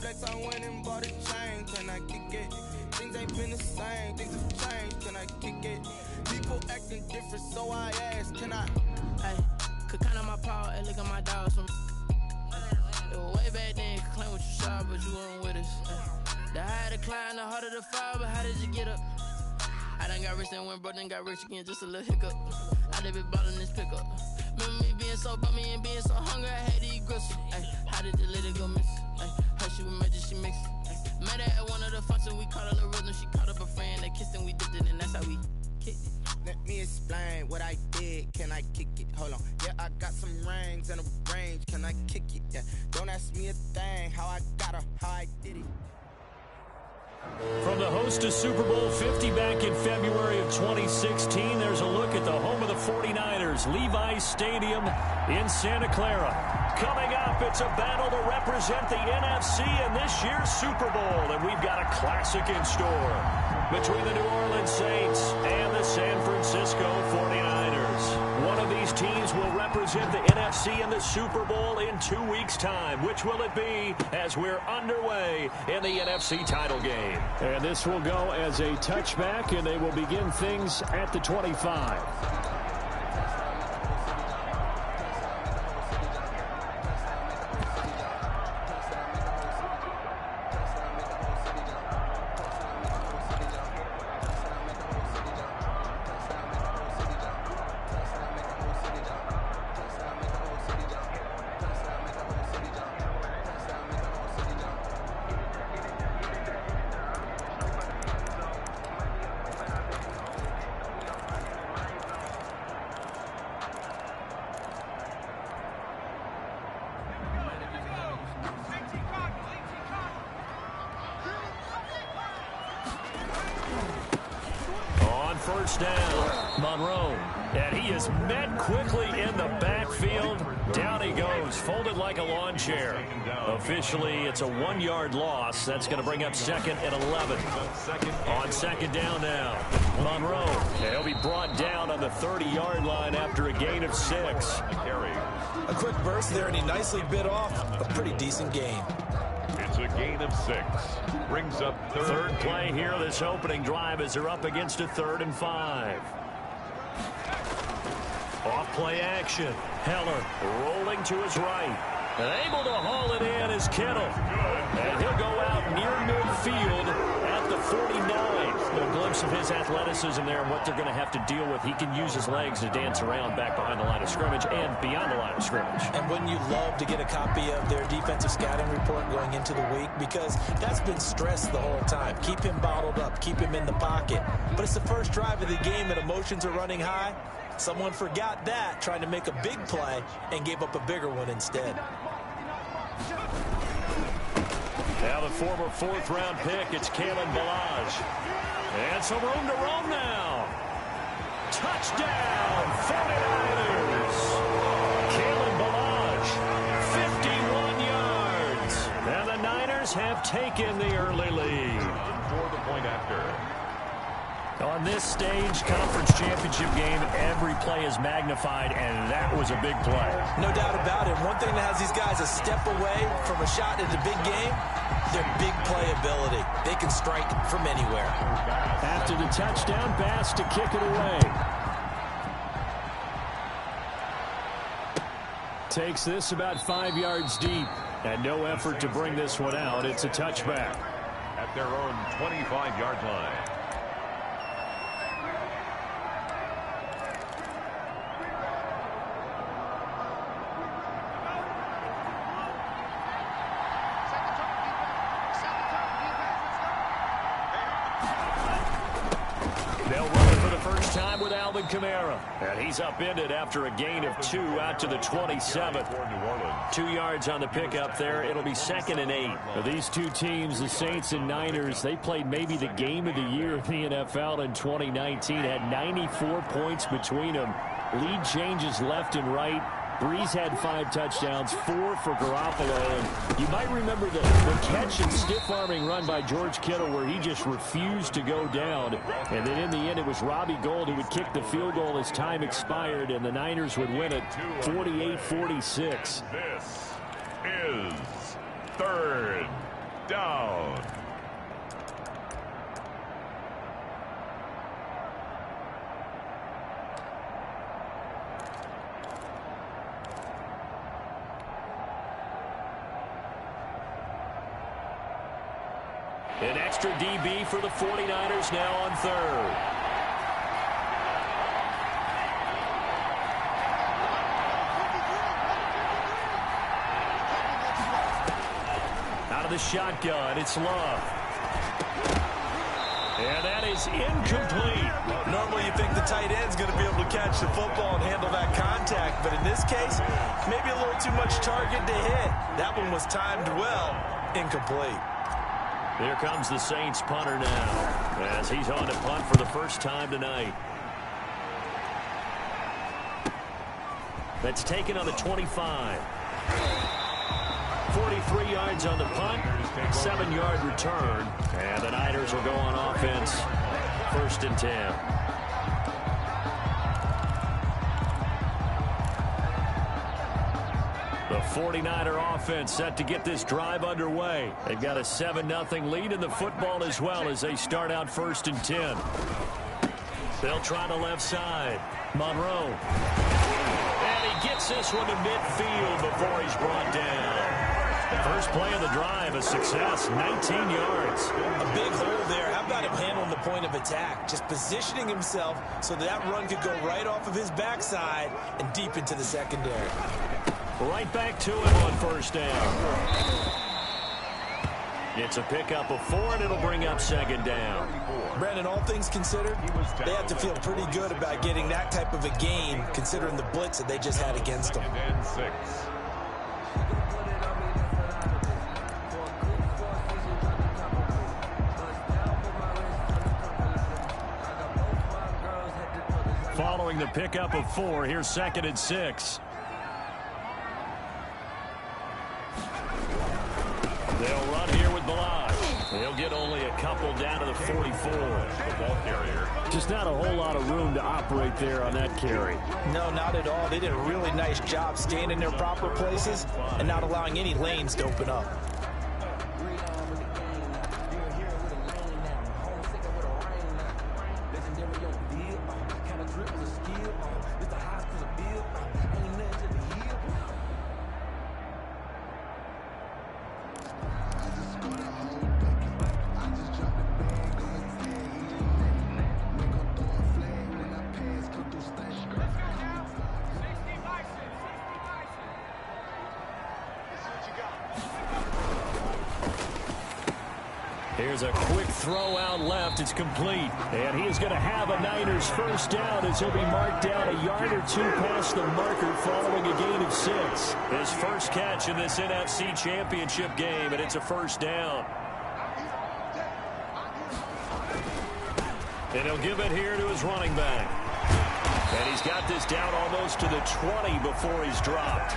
Rolex, I went and bought a chain. Can I kick it? Things ain't been the same. Things have changed. Can I kick it? People acting different, so I asked, can I? Hey, could count on my power, hey, look at my dogs from. It was way back then, could claim what you saw, but you weren't with us. The higher the climb, the harder the fall, but how did you get up? I done got rich, then went broke, then got rich again, just a little hiccup. I done been ballin' this pickup. Remember me being so bummy and being so hungry, I had to eat gristle. Ay, how did the lady go miss? Ay, her she was magic, she mixed. Met her at one of the functions, we caught a little rhythm, she caught up a friend, they kissed and we dipped it, and that's how we kicked it. Let me explain what I did. Can I kick it? Hold on. Yeah, I got some rings and a range. Can I kick it? Yeah. Don't ask me a thing. How I got her, how I did it. From the host of Super Bowl 50 back in February of 2016, there's a look at the home of the 49ers, Levi's Stadium in Santa Clara. Coming up, it's a battle to represent the NFC in this year's Super Bowl, and we've got a classic in store between the New Orleans Saints and the San Francisco 49ers. One of these teams will represent the NFC in the Super Bowl in 2 weeks' time. Which will it be as we're underway in the NFC title game? And this will go as a touchback, and they will begin things at the 25. First down, Monroe. And he is met quickly in the backfield. Down he goes, folded like a lawn chair. Officially, it's a 1-yard loss. That's going to bring up 2nd and 11. On 2nd down now, Monroe. And he'll be brought down on the 30-yard line after a gain of 6. A quick burst there, and he nicely bit off a pretty decent gain. It's a gain of 6. Brings up third play here this opening drive as they're up against a 3rd and 5. Off play action. Heller rolling to his right. And able to haul it in is Kittle. And he'll go out near midfield at the 49. A glimpse of his athleticism there and what they're going to have to deal with. He can use his legs to dance around back behind the line of scrimmage and beyond the line of scrimmage. And wouldn't you love to get a copy of their defensive scouting report going into the week? Because that's been stressed the whole time. Keep him bottled up. Keep him in the pocket. But it's the first drive of the game and emotions are running high. Someone forgot that, trying to make a big play, and gave up a bigger one instead. Now the former 4th-round pick, it's Kalen Ballage. And some room to roam now. Touchdown, 49ers. Kalen Ballage, 51 yards. And the Niners have taken the early lead. for the point after. On this stage, conference championship game, every play is magnified, and that was a big play. No doubt about it. One thing that has these guys a step away from a shot at the big game, their big play ability. They can strike from anywhere. After the touchdown pass to kick it away. Takes this about 5 yards deep, and no effort to bring this one out. It's a touchback. At their own 25-yard line. Kamara, and he's upended after a gain of 2 out to the 27. 2 yards on the pickup there. It'll be 2nd and 8. Now, these two teams, the Saints and Niners, they played maybe the game of the year in the NFL in 2019. Had 94 points between them. Lead changes left and right. Breeze had 5 touchdowns, 4 for Garoppolo. And you might remember the catch and stiff-arming run by George Kittle where he just refused to go down. And then in the end, it was Robbie Gould who would kick the field goal as time expired, and the Niners would win it 48-46. This is 3rd down. An extra DB for the 49ers now on third. Out of the shotgun, it's Love. And that is incomplete. Normally you think the tight end's going to be able to catch the football and handle that contact, but in this case, maybe a little too much target to hit. That one was timed well. Incomplete. Here comes the Saints punter now, as he's on to punt for the first time tonight. That's taken on the 25. 43 yards on the punt, 7-yard return, and the Niners will go on offense, 1st and 10. The 49er offense set to get this drive underway. They've got a 7-0 lead in the football as well as they start out 1st and 10. They'll try the left side. Monroe. And he gets this one to midfield before he's brought down. First play of the drive, a success, 19 yards. A big hole there. How about him handling the point of attack? Just positioning himself so that run could go right off of his backside and deep into the secondary. Right back to him on 1st down. It's a pickup of 4, and it'll bring up 2nd down. Brandon, all things considered, they have to feel pretty good about getting that type of a gain, considering the blitz that they just had against them. And 6. Following the pickup of 4, here's 2nd and 6. They'll run here with Balaj. They'll get only a couple down to the 44. The ball carrier. Just not a whole lot of room to operate there on that carry. No, not at all. They did a really nice job staying in their proper places and not allowing any lanes to open up. Here's a quick throw out left. It's complete. And he is going to have a Niners 1st down as he'll be marked down a yard or 2 past the marker following a gain of 6. His first catch in this NFC Championship game, and it's a 1st down. And he'll give it here to his running back. And he's got this down almost to the 20 before he's dropped.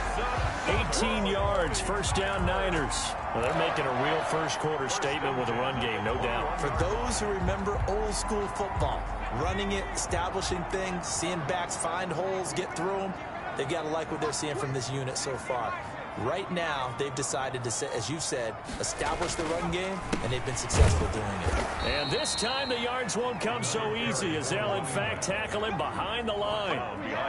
18 yards, 1st down Niners. Well, they're making a real first-quarter statement with a run game, no doubt. For those who remember old-school football, running it, establishing things, seeing backs find holes, get through them, they've got to like what they're seeing from this unit so far. Right now, they've decided to, as you said, establish the run game, and they've been successful doing it. And this time the yards won't come so easy as they'll, in fact, tackle him behind the line.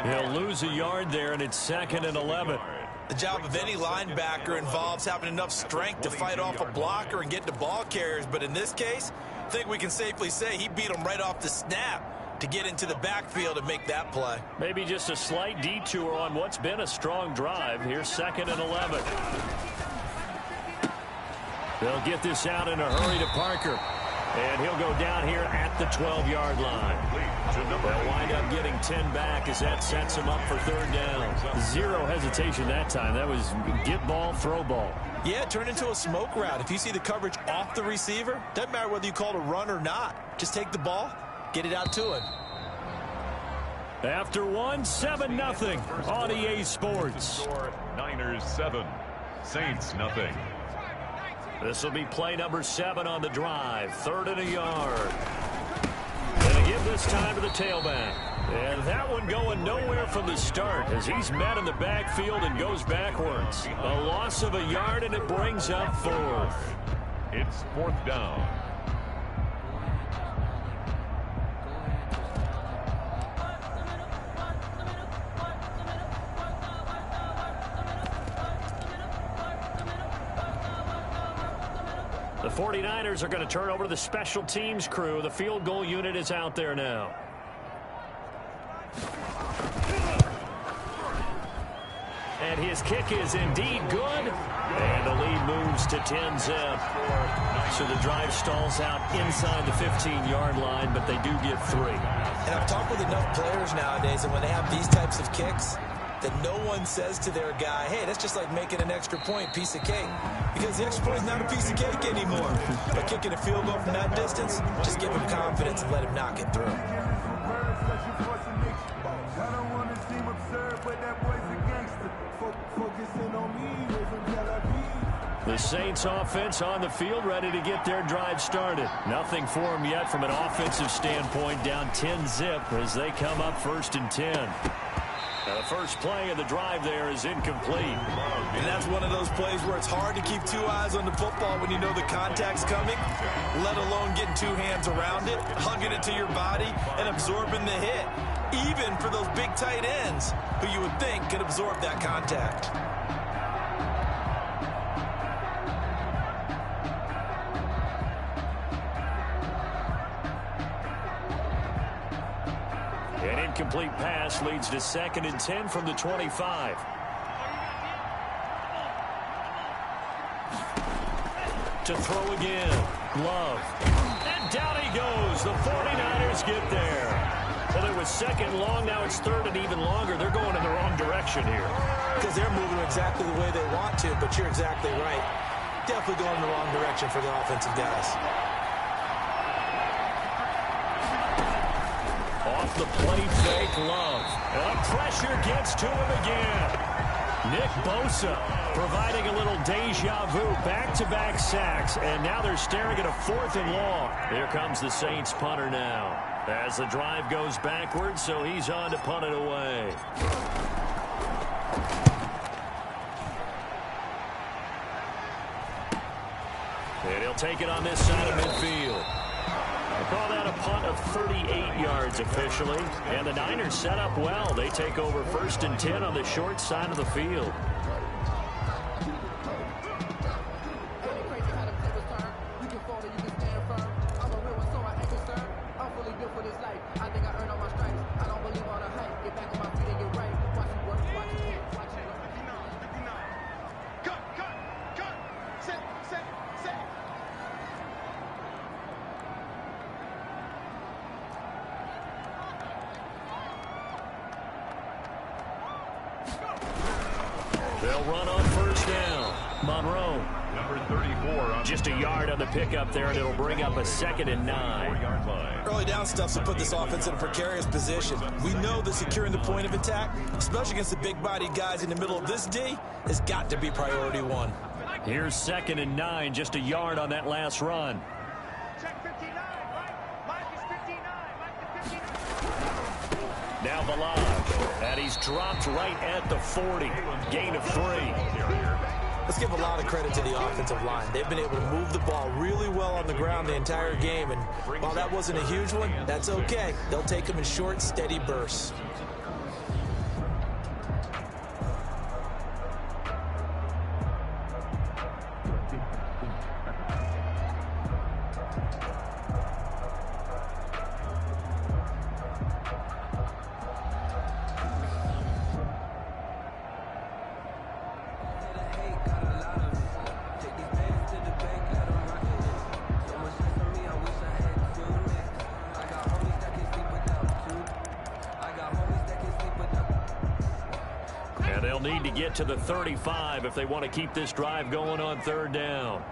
He'll lose a yard there, and it's 2nd and 11. The job of any linebacker involves having enough strength to fight off a blocker and get to ball carriers, but in this case, I think we can safely say he beat him right off the snap to get into the backfield and make that play. Maybe just a slight detour on what's been a strong drive. Here's 2nd and 11. They'll get this out in a hurry to Parker. And he'll go down here at the 12-yard line. They'll wind up getting 10 back as that sets him up for 3rd down. Zero hesitation that time. That was get ball, throw ball. Yeah, turn into a smoke route. If you see the coverage off the receiver, doesn't matter whether you call it a run or not. Just take the ball, get it out to him. After 7-0 on EA Sports. Niners 7, Saints nothing. This will be play number 7 on the drive. 3rd and a yard. And they give this time to the tailback. And that one going nowhere from the start as he's met in the backfield and goes backwards. A loss of a yard, and it brings up 4th. It's 4th down. The 49ers are going to turn over to the special teams crew. The field goal unit is out there now. And his kick is indeed good. And the lead moves to 10-zip. So the drive stalls out inside the 15-yard line, but they do get 3. And I've talked with enough players nowadays, and when they have these types of kicks, that no one says to their guy, hey, that's just like making an extra point, piece of cake. Because the extra point is not a piece of cake anymore. But kicking a field goal from that distance, just give him confidence and let him knock it through. The Saints offense on the field, ready to get their drive started. Nothing for them yet from an offensive standpoint, down 10-zip as they come up 1st and 10. Now the first play of the drive there is incomplete. And that's one of those plays where it's hard to keep 2 eyes on the football when you know the contact's coming, let alone getting 2 hands around it, hugging it to your body, and absorbing the hit, even for those big tight ends who you would think could absorb that contact. An incomplete pass leads to 2nd and 10 from the 25. To throw again. Love. And down he goes. The 49ers get there. Well, it was 2nd long. Now it's 3rd and even longer. They're going in the wrong direction here. Because they're moving exactly the way they want to, but you're exactly right. Definitely going in the wrong direction for the offensive guys. Off the plate fake, Love. And pressure gets to him again. Nick Bosa providing a little deja vu. Back-to-back sacks. And now they're staring at a 4th and long. Here comes the Saints punter now. As the drive goes backwards, so he's on to punt it away. And he'll take it on this side of midfield. I call that a punt of 38 yards officially. And the Niners set up well. They take over 1st and 10 on the short side of the field. They'll run on 1st down. Monroe. Number 34. Just a yard on the pickup there, and it'll bring up a 2nd and 9. 4-yard line. Early down stuff's to put this offense in a precarious position. We know that securing the point of attack, especially against the big-bodied guys in the middle of this D, has got to be priority 1. Here's 2nd and 9, just a yard on that last run. Check 59, right? Mike is 59. Mike is 59. Now Balaj, and he's dropped right at the 40. Gain of 3. Let's give a lot of credit to the offensive line. They've been able to move the ball really well on the ground the entire game, and while that wasn't a huge one, that's okay. They'll take them in short, steady bursts. They'll need to get to the 35 if they want to keep this drive going on 3rd down.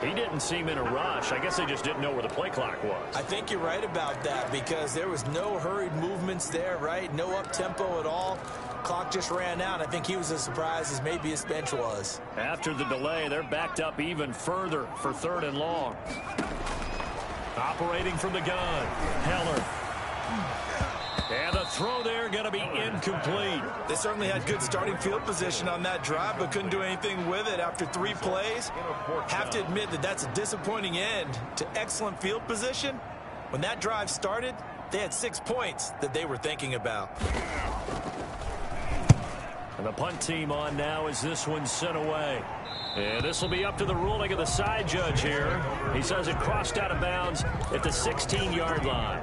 He didn't seem in a rush. I guess they just didn't know where the play clock was. I think you're right about that because there was no hurried movements there, right? No up-tempo at all. Clock just ran out. I think he was as surprised as maybe his bench was. After the delay, they're backed up even further for 3rd and long. Operating from the gun, Heller. And the throw there going to be incomplete. They certainly had good starting field position on that drive, but couldn't do anything with it after 3 plays. Have to admit that that's a disappointing end to excellent field position. When that drive started, they had 6 points that they were thinking about. And the punt team on now as this one's sent away. And this will be up to the ruling of the side judge here. He says it crossed out of bounds at the 16-yard line.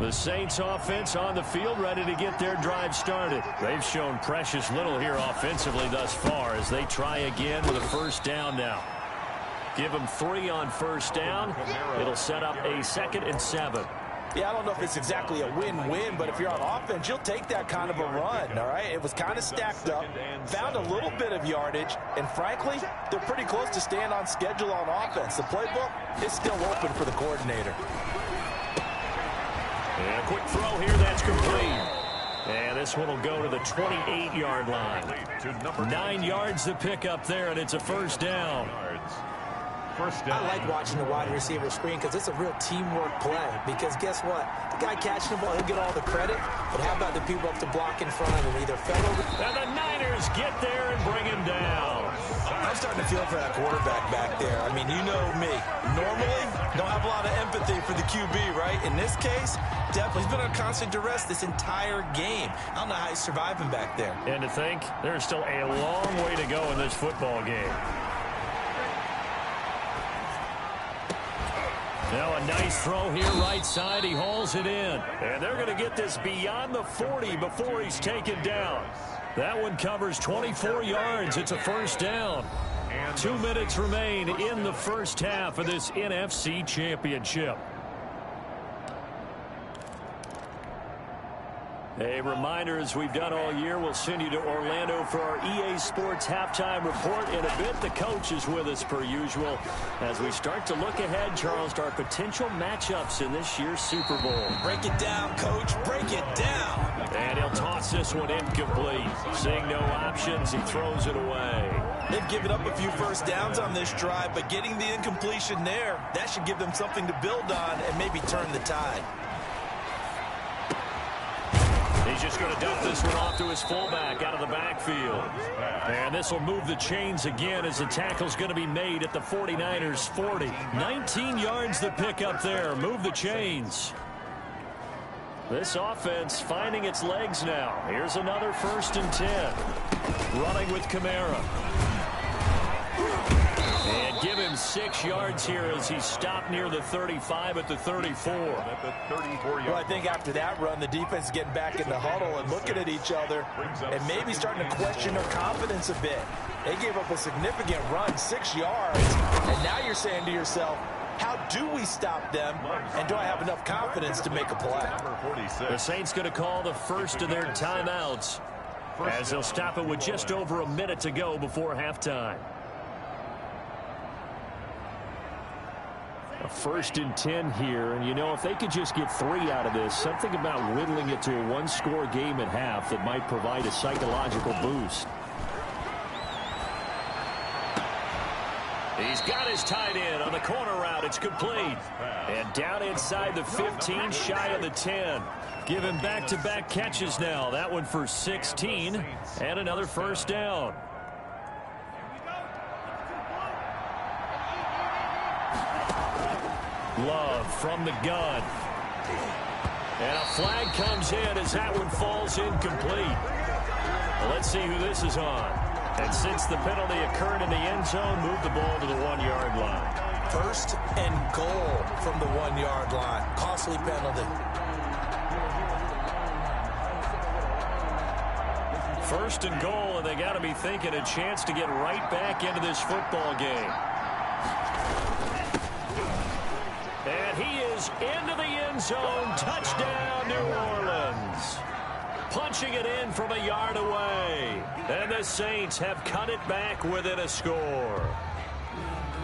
The Saints offense on the field, ready to get their drive started. They've shown precious little here offensively thus far as they try again with a first down now. Give them 3 on first down. It'll set up a 2nd and 7. Yeah, I don't know if it's exactly a win-win, but if you're on offense, you'll take that kind of a run, all right? It was kind of stacked up, found a little bit of yardage, and frankly, they're pretty close to staying on schedule on offense. The playbook is still open for the coordinator. And a quick throw here, that's complete. And this one will go to the 28-yard line. 9 yards to pick up there, and it's a first down. I like watching the wide receiver screen because it's a real teamwork play. Because guess what? The guy catching the ball, he'll get all the credit. But how about the people up to block in front of him? Either fell over. And the Niners get there and bring him down. I'm starting to feel for that quarterback back there. I mean, you know me. Normally, don't have a lot of empathy for the QB, right? In this case, definitely. He's been under constant duress this entire game. I don't know how he's surviving back there. And to think, there's still a long way to go in this football game. Now a nice throw here right side. He hauls it in. And they're going to get this beyond the 40 before he's taken down. That one covers 24 yards. It's a first down. 2 minutes remain in the first half of this NFC Championship. A reminder, as we've done all year, we'll send you to Orlando for our EA Sports halftime report. In a bit, the coach is with us per usual as we start to look ahead, Charles, to our potential matchups in this year's Super Bowl. Break it down, Coach. Break it down. And he'll toss this one incomplete. Seeing no options, he throws it away. They've given up a few first downs on this drive, but getting the incompletion there, that should give them something to build on and maybe turn the tide. He's just going to dump this one off to his fullback out of the backfield. And this will move the chains again as the tackle's going to be made at the 49ers 40. 19 yards to pick up there. Move the chains. This offense finding its legs now. Here's another 1st and 10. Running with Kamara. And give him 6 yards here as he stopped near the 35 at the 34. Well, I think after that run, the defense is getting back in the huddle and looking at each other and maybe starting to question their confidence a bit. They gave up a significant run, 6 yards, and now you're saying to yourself, how do we stop them, and do I have enough confidence to make a play? The Saints going to call the first of their timeouts as they'll stop it with just over a minute to go before halftime. A 1st and 10 here, and you know, if they could just get 3 out of this, something about whittling it to a 1-score game at half that might provide a psychological boost. He's got his tight end on the corner route. It's complete. And down inside the 15, shy of the 10. Give him back-to-back catches now. That one for 16, and another first down. Love from the gun. And a flag comes in as that one falls incomplete. Well, let's see who this is on. And since the penalty occurred in the end zone, move the ball to the 1-yard line. 1st and goal from the 1-yard line. Costly penalty. 1st and goal, and they got to be thinking a chance to get right back into this football game. And he is into the end zone. Touchdown, New Orleans. Punching it in from a yard away. And the Saints have cut it back within a score.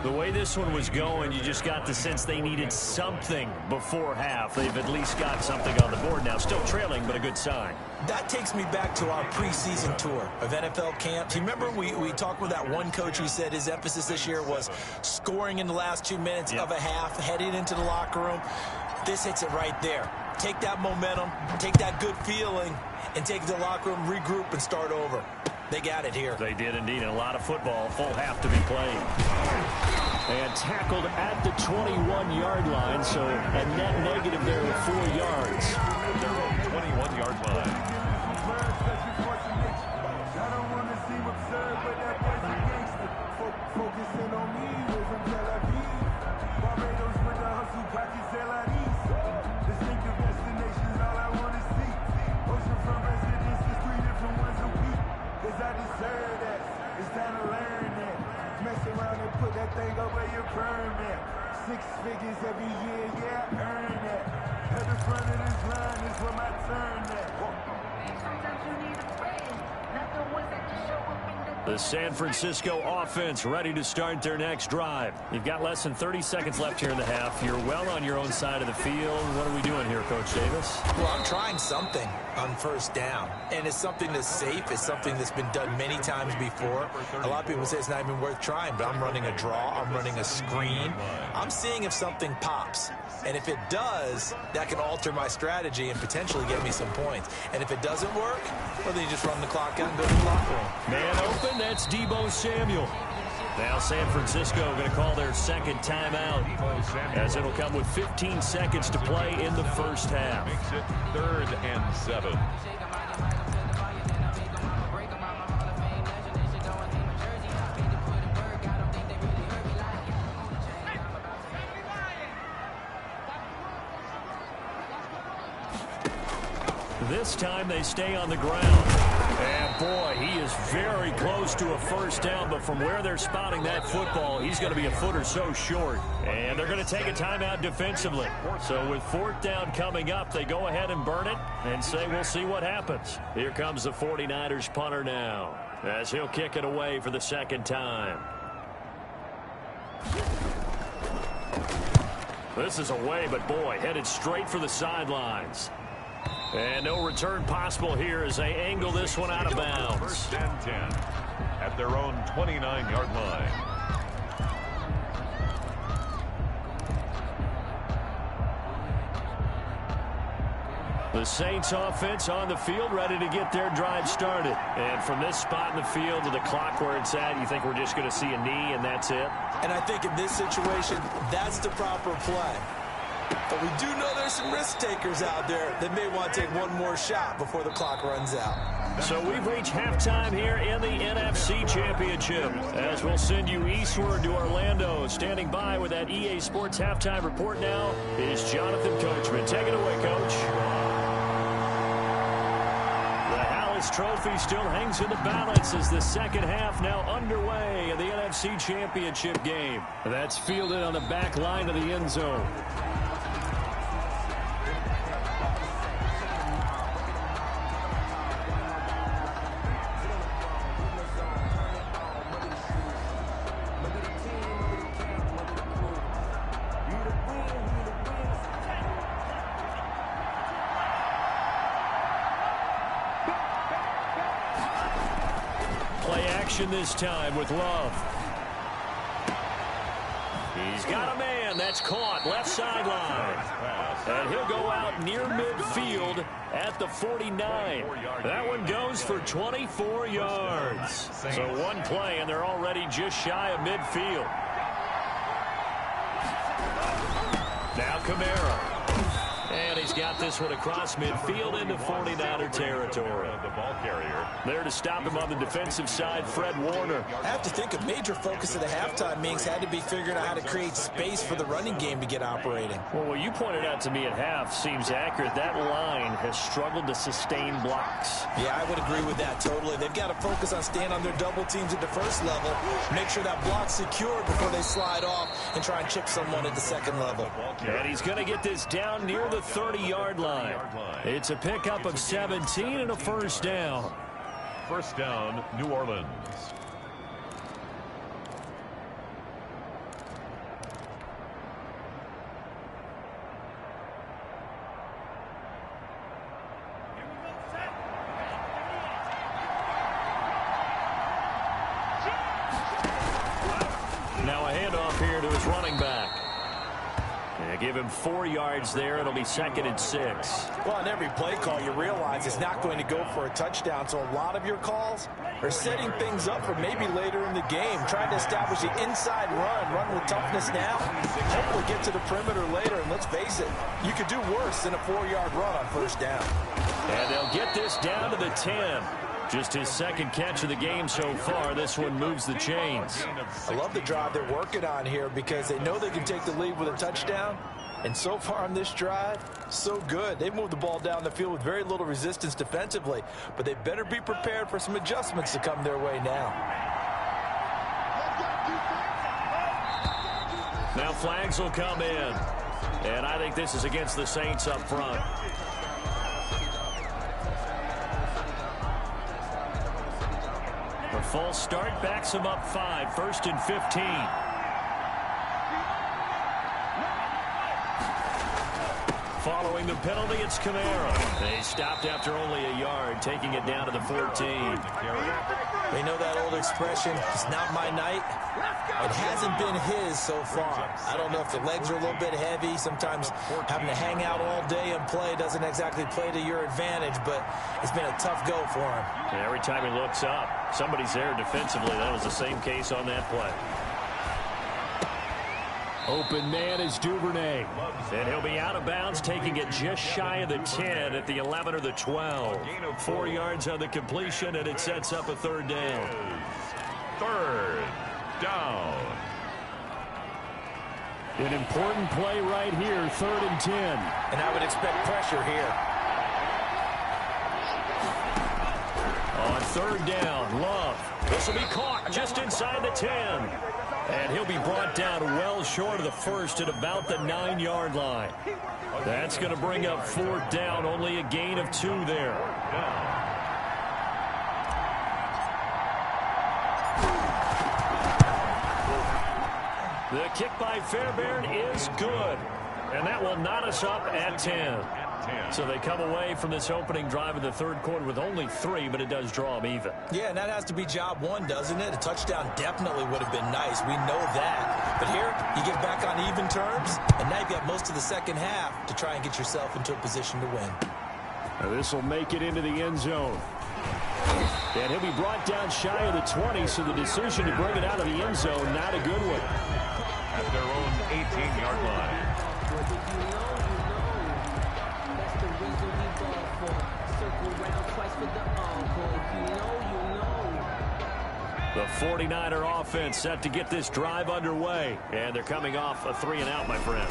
The way this one was going, you just got the sense they needed something before half. They've at least got something on the board now. Still trailing, but a good sign. That takes me back to our preseason tour of NFL camps. You remember we talked with that one coach who said his emphasis this year was scoring in the last 2 minutes of a half, heading into the locker room. This hits it right there. Take that momentum, take that good feeling, and take it to the locker room, regroup, and start over. They got it here. They did indeed. And a lot of football, full half to be played. And tackled at the 21-yard line, so a net negative there of 4 yards. Their own 21-yard line. Put that thing over your permit. 6 figures every year, yeah, earn that. At the front of this line is where my turn at. Sometimes you need a friend, not the one that just show up in The San Francisco offense ready to start their next drive. You've got less than 30 seconds left here in the half. You're well on your own side of the field. What are we doing here, Coach Davis? Well, I'm trying something on first down, and it's something that's safe. It's something that's been done many times before. A lot of people say it's not even worth trying, but I'm running a draw. I'm running a screen. I'm seeing if something pops. And if it does, that can alter my strategy and potentially get me some points. And if it doesn't work, well, then you just run the clock out and go to the locker room. Man open, that's Deebo Samuel. Now San Francisco going to call their second timeout, as it'll come with 15 seconds to play in the first half. Makes it 3rd and 7. This time they stay on the ground. And boy, he is very close to a first down, but from where they're spotting that football, he's going to be a foot or so short. And they're going to take a timeout defensively. So with 4th down coming up, they go ahead and burn it and say we'll see what happens. Here comes the 49ers punter now, as he'll kick it away for the second time. This is away, but boy, headed straight for the sidelines. And no return possible here as they angle this one out of bounds. 1st and 10 at their own 29-yard line. The Saints offense on the field, ready to get their drive started. And from this spot in the field to the clock where it's at, you think we're just going to see a knee and that's it? And I think in this situation, that's the proper play. But we do know there's some risk takers out there that may want to take one more shot before the clock runs out. So we've reached halftime here in the NFC Championship, as we'll send you eastward to Orlando. Standing by with that EA Sports halftime report now is Jonathan Coachman. Take it away, Coach. The Hallis Trophy still hangs in the balance as the second half now underway in the NFC Championship game. That's fielded on the back line of the end zone. This time with Love. He's got a man. That's caught. Left sideline. And he'll go out near midfield at the 49. That one goes for 24 yards. So one play, and they're already just shy of midfield. Now Kamara. And he's got this one across midfield into 49er territory. The ball carrier. There to stop him on the defensive side, Fred Warner. I have to think a major focus of the halftime meetings had to be figuring out how to create space for the running game to get operating. Well, what you pointed out to me at half seems accurate. That line has struggled to sustain blocks. Yeah, I would agree with that totally. They've got to focus on staying on their double teams at the first level, make sure that block's secure before they slide off and try and chip someone at the second level. And he's going to get this down near the 30-yard line. It's a pickup of 17 and a first down. First down, New Orleans. Niners running back. Yeah, give him 4 yards there. It'll be 2nd and 6. Well, on every play call, you realize it's not going to go for a touchdown. So a lot of your calls are setting things up for maybe later in the game, trying to establish the inside run with toughness now, hopefully get to the perimeter later. And let's face it, you could do worse than a 4-yard run on first down. And they'll get this down to the 10. Just his 2nd catch of the game so far. This one moves the chains. I love the drive they're working on here because they know they can take the lead with a touchdown. And so far on this drive, so good. They moved the ball down the field with very little resistance defensively. But they better be prepared for some adjustments to come their way now. Now flags will come in. And I think this is against the Saints up front. The false start backs him up 5. 1st and 15. Following the penalty, it's Kamara. They stopped after only a yard, taking it down to the 14. They know that old expression, it's not my night. It hasn't been his so far. I don't know if the legs are a little bit heavy. Sometimes having to hang out all day and play doesn't exactly play to your advantage, but it's been a tough go for him. And every time he looks up, somebody's there defensively. That was the same case on that play. Open man is Duvernay. And he'll be out of bounds, taking it just shy of the 10 at the 11 or the 12. 4 yards on the completion, and it sets up a 3rd down. 3rd down. An important play right here, 3rd and 10. And I would expect pressure here. On 3rd down, Love. This will be caught just inside the 10. And he'll be brought down well short of the 1st at about the 9-yard line. That's going to bring up 4th down, only a gain of 2 there. The kick by Fairbairn is good. And that will knot us up at 10. So they come away from this opening drive in the 3rd quarter with only 3, but it does draw them even. Yeah, and that has to be job 1, doesn't it? A touchdown definitely would have been nice. We know that. But here, you get back on even terms, and now you've got most of the 2nd half to try and get yourself into a position to win. This will make it into the end zone. And he'll be brought down shy of the 20, so the decision to bring it out of the end zone, not a good one. At their own 18-yard line. The 49er offense set to get this drive underway. And they're coming off a 3-and-out, my friend.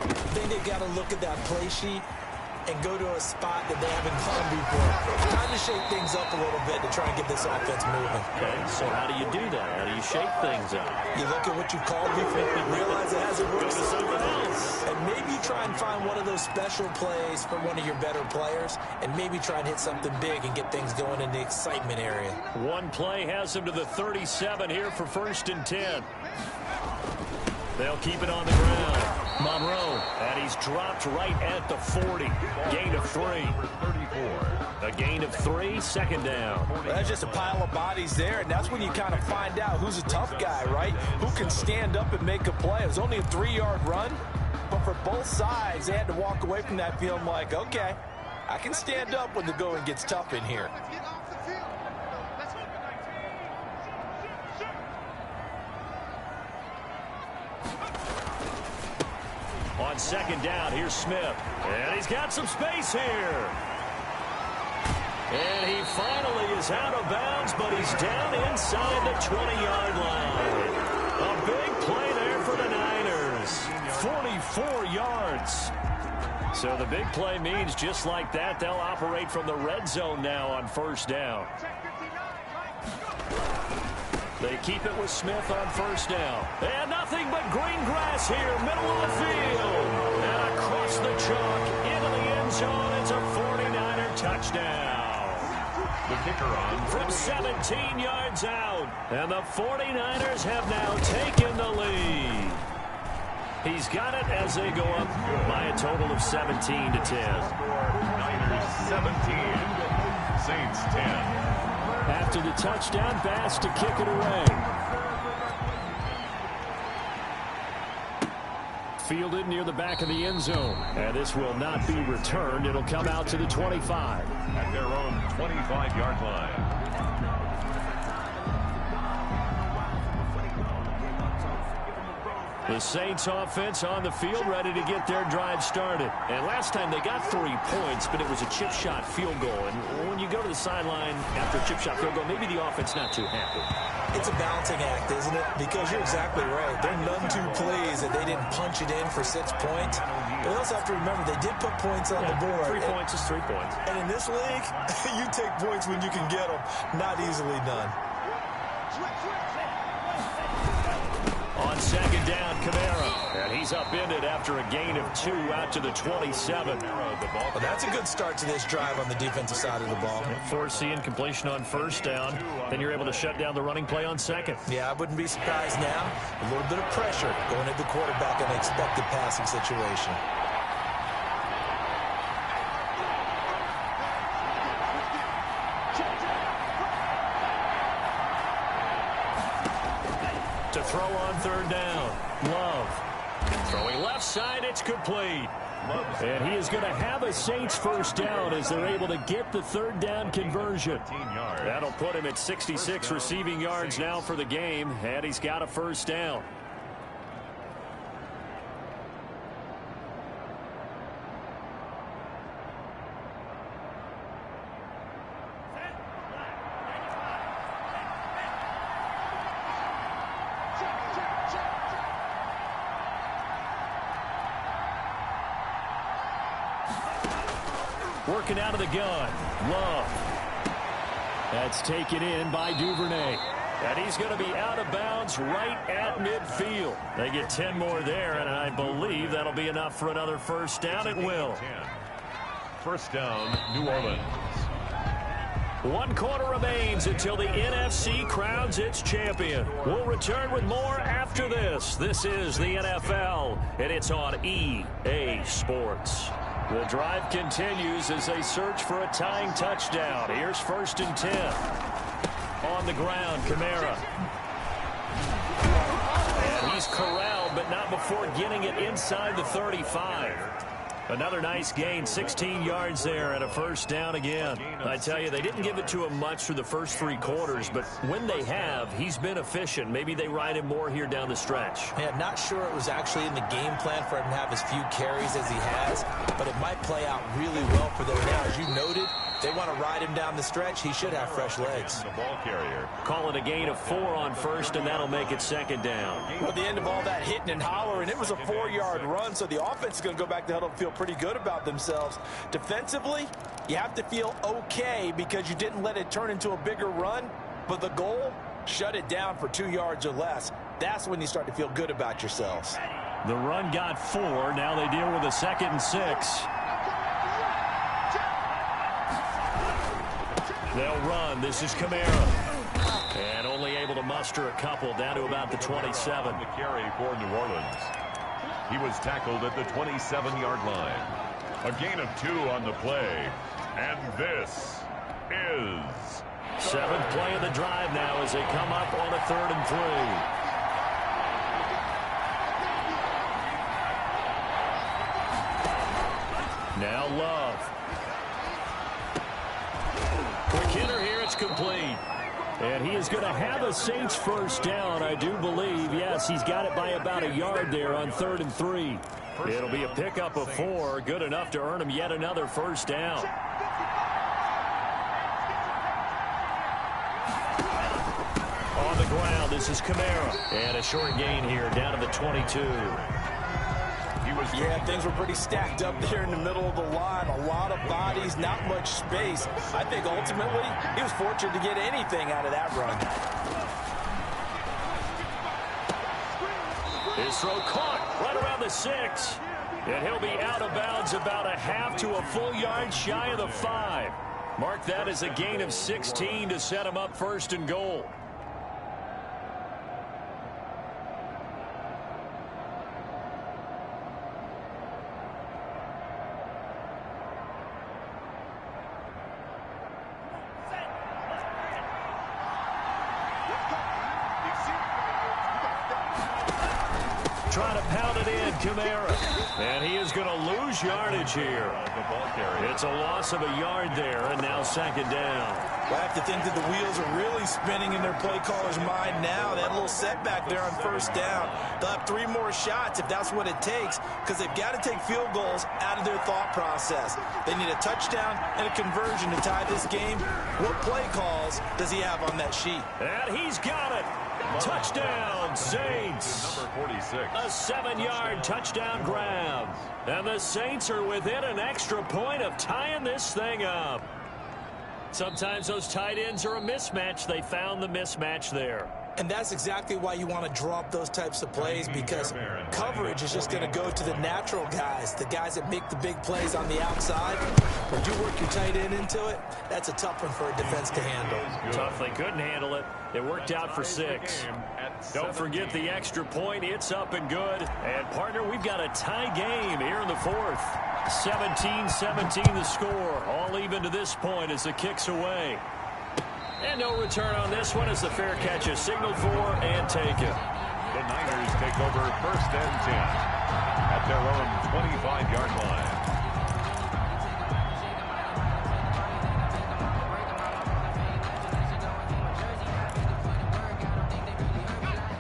I think they've got to look at that play sheet and go to a spot that they haven't gone before. Time to shake things up a little bit to try and get this offense moving. Okay, so how do you do that? How do you shake things up? You look at what you called before and realize it hasn't worked for something else. And maybe you try and find one of those special plays for one of your better players, and maybe try and hit something big and get things going in the excitement area. One play has him to the 37 here for 1st and 10. They'll keep it on the ground. Monroe, and he's dropped right at the 40. Gain of 3. 34. A gain of 3, 2nd down. Well, that's just a pile of bodies there, and that's when you kind of find out who's a tough guy, right? Who can stand up and make a play. It was only a 3-yard run, but for both sides, they had to walk away from that feeling like, okay, I can stand up when the going gets tough in here. On 2nd down, here's Smith. And he's got some space here. And he finally is out of bounds, but he's down inside the 20-yard line. A big play there for the Niners. 44 yards. So the big play means just like that, they'll operate from the red zone now on 1st down. They keep it with Smith on 1st down. And nothing but green grass here, middle of the field. And across the chalk, into the end zone. It's a 49er touchdown. The kicker on From 17 yards out. And the 49ers have now taken the lead. He's got it as they go up by a total of 17 to 10. Niners 17, Saints 10. After the touchdown, Bass to kick it away. fielded near the back of the end zone. And this will not be returned. It'll come out to the 25. At their own 25-yard line. The Saints offense on the field, ready to get their drive started. And last time they got 3 points, but it was a chip shot field goal. And when you go to the sideline after a chip shot field goal, maybe the offense not too happy. It's a balancing act, isn't it? Because you're exactly right. They're none too pleased that they didn't punch it in for 6 points. But you also have to remember they did put points on the board. 3 points is 3 points. And in this league, you take points when you can get them. Not easily done. On second down, Kamara. And he's upended after a gain of 2 out to the 27. Well, that's a good start to this drive on the defensive side of the ball. Forcing completion on first down. Then you're able to shut down the running play on second. Yeah, I wouldn't be surprised now. A little bit of pressure going at the quarterback in an expected passing situation. To throw on third down. Love. Throwing left side, it's complete. And he is going to have a Saints first down as they're able to get the third down conversion. That'll put him at 66 receiving yards now for the game, and he's got a first down. Working out of the gun. Love. That's taken in by Duvernay. And he's going to be out of bounds right at midfield. They get 10 more there, and I believe that'll be enough for another first down. It will. First down, New Orleans. 1 quarter remains until the NFC crowns its champion. We'll return with more after this. This is the NFL, and it's on EA Sports. The drive continues as they search for a tying touchdown. Here's 1st and 10. On the ground, Kamara. And he's corralled, but not before getting it inside the 35. Another nice gain, 16 yards there and a first down again. I tell you, they didn't give it to him much through the first 3 quarters, but when they have, he's been efficient. Maybe they ride him more here down the stretch. Yeah, not sure it was actually in the game plan for him to have as few carries as he has, but it might play out really well for them now. As you noted, they want to ride him down the stretch. He should have fresh legs. The ball carrier. Call it a gain of 4 on first, and that'll make it second down. Well, at the end of all that hitting and hollering, it was a 4-yard run, so the offense is going to go back to huddle and feel pretty good about themselves. Defensively, you have to feel okay because you didn't let it turn into a bigger run, but the goal, shut it down for 2 yards or less. That's when you start to feel good about yourselves. The run got 4. Now they deal with a 2nd and 6. They'll run. This is Kamara. And only able to muster a couple down to about the 27. The carry for New Orleans. He was tackled at the 27-yard line. A gain of 2 on the play. And this is 7th play of the drive now as they come up on a 3rd and 3. Now Love. Quick hitter here. It's complete. And he is going to have a Saints first down, I do believe. Yes, he's got it by about a yard there on 3rd and 3. It'll be a pickup of 4. Good enough to earn him yet another first down. On the ground, this is Kamara. And a short gain here down to the 22. Yeah, things were pretty stacked up there in the middle of the line. A lot of bodies, not much space. I think ultimately he was fortunate to get anything out of that run. His throw caught right around the 6. And he'll be out of bounds about a half to a full yard shy of the 5. Mark that as a gain of 16 to set him up 1st and goal. try to pound it in. Kamara. And he is going to lose yardage here. It's a loss of a yard there, and now second down. Well, I have to think that the wheels are really spinning in their play caller's mind now. That little setback there on first down. They'll have 3 more shots if that's what it takes, because they've got to take field goals out of their thought process. They need a touchdown and a conversion to tie this game. What play calls does he have on that sheet? And he's got it. Touchdown, Saints. Number 46. A 7-yard touchdown grab. And the Saints are within an extra point of tying this thing up. Sometimes those tight ends are a mismatch. They found the mismatch there. And that's exactly why you want to draw up those types of plays, because coverage is just going to go to the natural guys, the guys that make the big plays on the outside. When you work your tight end into it, that's a tough one for a defense to handle. Tough. They couldn't handle it. It worked out for 6. Don't forget the extra point. It's up and good. And, partner, we've got a tie game here in the 4th. 17-17 the score. All even to this point as the kick's away. And no return on this one as the fair catch is signaled for and taken. The Niners take over 1st and 10 at their own 25-yard line.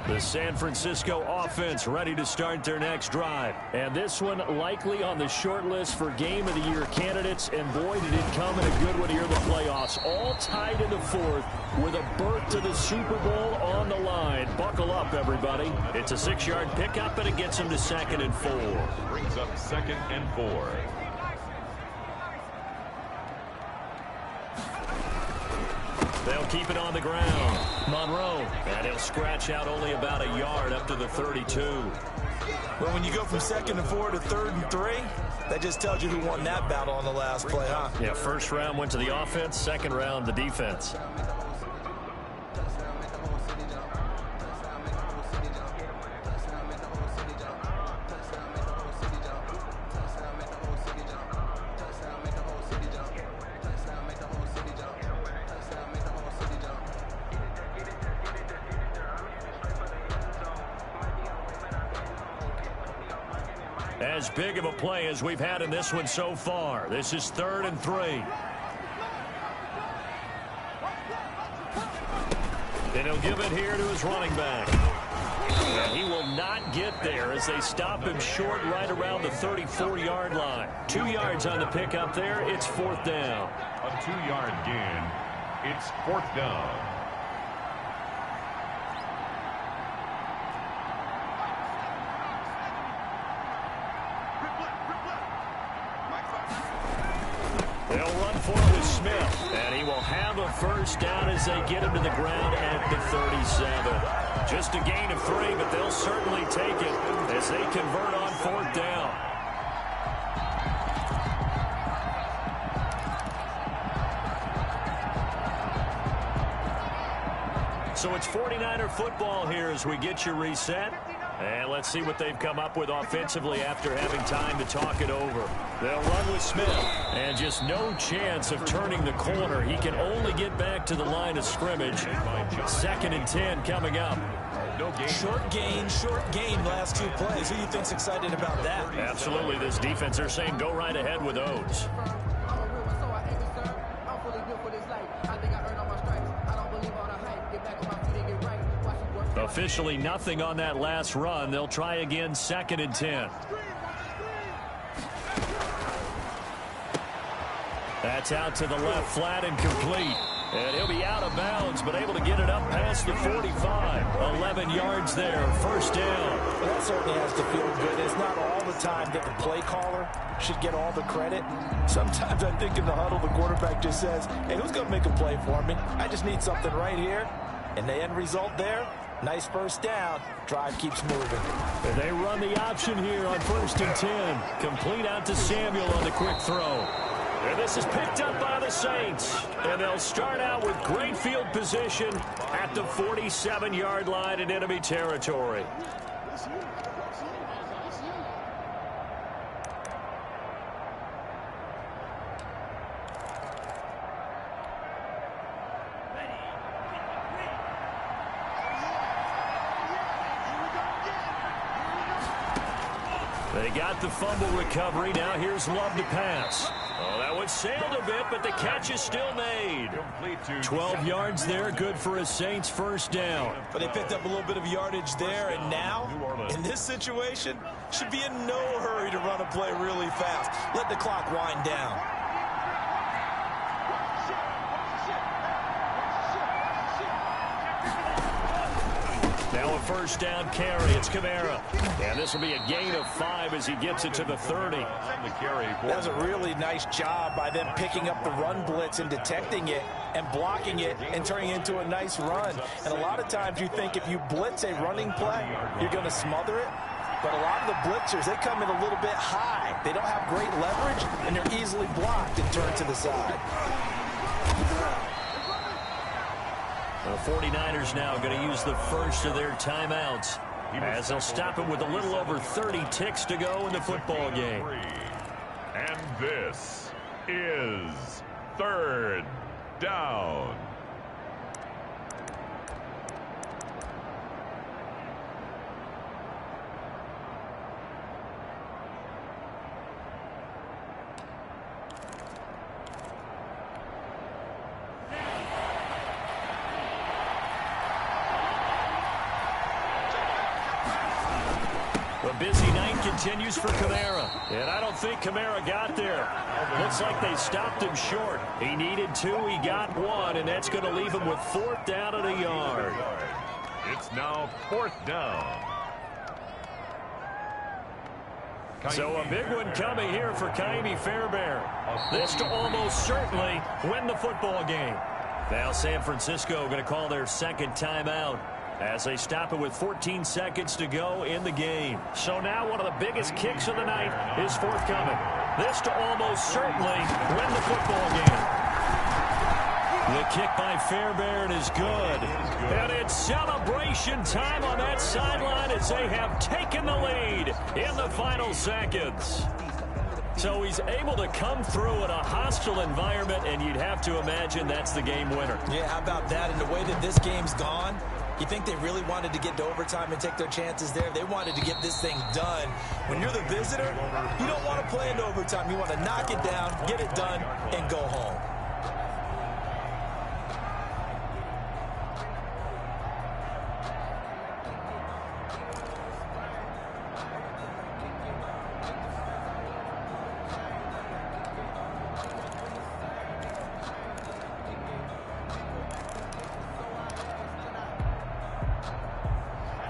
The San Francisco offense ready to start their next drive. And this one likely on the short list for Game of the Year candidates. And boy, did it come in a good one here in the playoffs. All tied in the 4th with a berth to the Super Bowl on the line. Buckle up, everybody. It's a 6-yard pickup, and it gets them to 2nd and 4. Brings up 2nd and 4. They'll keep it on the ground. Monroe. And he'll scratch out only about a yard up to the 32. Well, when you go from 2nd and 4 to 3rd and 3, that just tells you who won that battle on the last play, huh? Yeah, first round went to the offense, second round the defense. As big of a play as we've had in this one so far. This is 3rd and 3. And he'll give it here to his running back. And he will not get there as they stop him short right around the 34-yard line. 2 yards on the pickup there. It's 4th down. A 2-yard gain. It's 4th down. They'll run for it with Smith, and he will have a first down as they get him to the ground at the 37. Just a gain of 3, but they'll certainly take it as they convert on 4th down. So it's 49er football here as we get you reset. And let's see what they've come up with offensively after having time to talk it over. They'll run with Smith. And just no chance of turning the corner. He can only get back to the line of scrimmage. 2nd and 10 coming up. Short gain last 2 plays. Who do you think's excited about that? Absolutely. This defense, they're saying go right ahead with those. Officially nothing on that last run. They'll try again 2nd and 10. That's out to the left, flat and complete. And he'll be out of bounds, but able to get it up past the 45. 11 yards there, 1st down. Well, that certainly has to feel good. It's not all the time that the play caller should get all the credit. Sometimes I think in the huddle, the quarterback just says, hey, who's going to make a play for me? I just need something right here. And the end result there, nice first down. Drive keeps moving. And they run the option here on 1st and 10. Complete out to Samuel on the quick throw. And this is picked up by the Saints. And they'll start out with great field position at the 47-yard line in enemy territory. They got the fumble recovery. Now here's Love to pass. Oh, that one sailed a bit, but the catch is still made. 12 yards there, good for a Saints first down. But they picked up a little bit of yardage there, and now, in this situation, should be in no hurry to run a play really fast. Let the clock wind down. Now a first down carry. It's Kamara. And this will be a gain of 5 as he gets it to the 30. That was a really nice job by them picking up the run blitz and detecting it and blocking it and turning it into a nice run. And a lot of times you think if you blitz a running play, you're going to smother it. But a lot of the blitzers, they come in a little bit high. They don't have great leverage, and they're easily blocked and turned to the side. The 49ers now going to use the first of their timeouts as they'll stop it with a little over 30 ticks to go in the football game. And this is third down. Busy night continues for Kamara. And I don't think Kamara got there. Looks like they stopped him short. He needed 2, he got 1, and that's going to leave him with 4th down and a yard. It's now 4th down. So a big one coming here for Kaimi Fairbairn. This to almost certainly win the football game. Now San Francisco going to call their second timeout as they stop it with 14 seconds to go in the game. So now one of the biggest kicks of the night is forthcoming. This to almost certainly win the football game. The kick by Fairbairn is good. And it's celebration time on that sideline as they have taken the lead in the final seconds. So he's able to come through in a hostile environment, and you'd have to imagine that's the game winner. Yeah, how about that? And the way that this game's gone, you think they really wanted to get to overtime and take their chances there? They wanted to get this thing done. When you're the visitor, you don't want to play into overtime. You want to knock it down, get it done, and go home.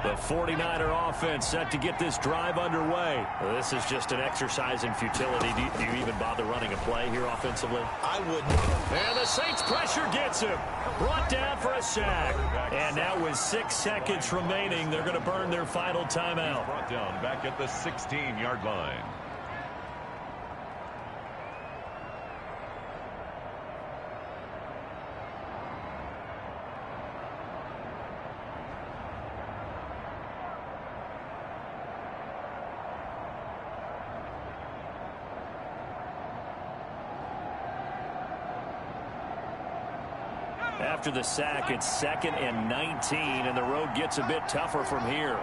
The 49er offense set to get this drive underway. Well, this is just an exercise in futility. Do you even bother running a play here offensively? I wouldn't. And the Saints pressure gets him. Brought down for a sack. And now with 6 seconds remaining, they're going to burn their final timeout. Brought down back at the 16-yard line. After the sack, it's 2nd and 19, and the road gets a bit tougher from here.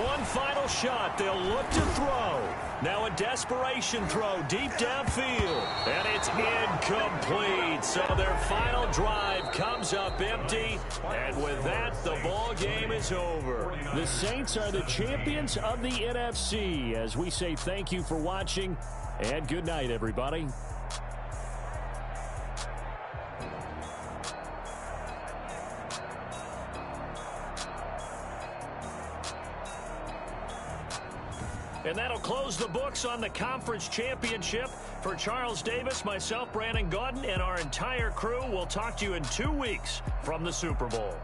One final shot. They'll look to throw. Now a desperation throw deep downfield, and it's incomplete. So their final drive comes up empty, and with that, the ball game is over. The Saints are the champions of the NFC. As we say thank you for watching, and good night, everybody. And that'll close the books on the conference championship. For Charles Davis, myself, Brandon Gaudin, and our entire crew, we'll talk to you in 2 weeks from the Super Bowl.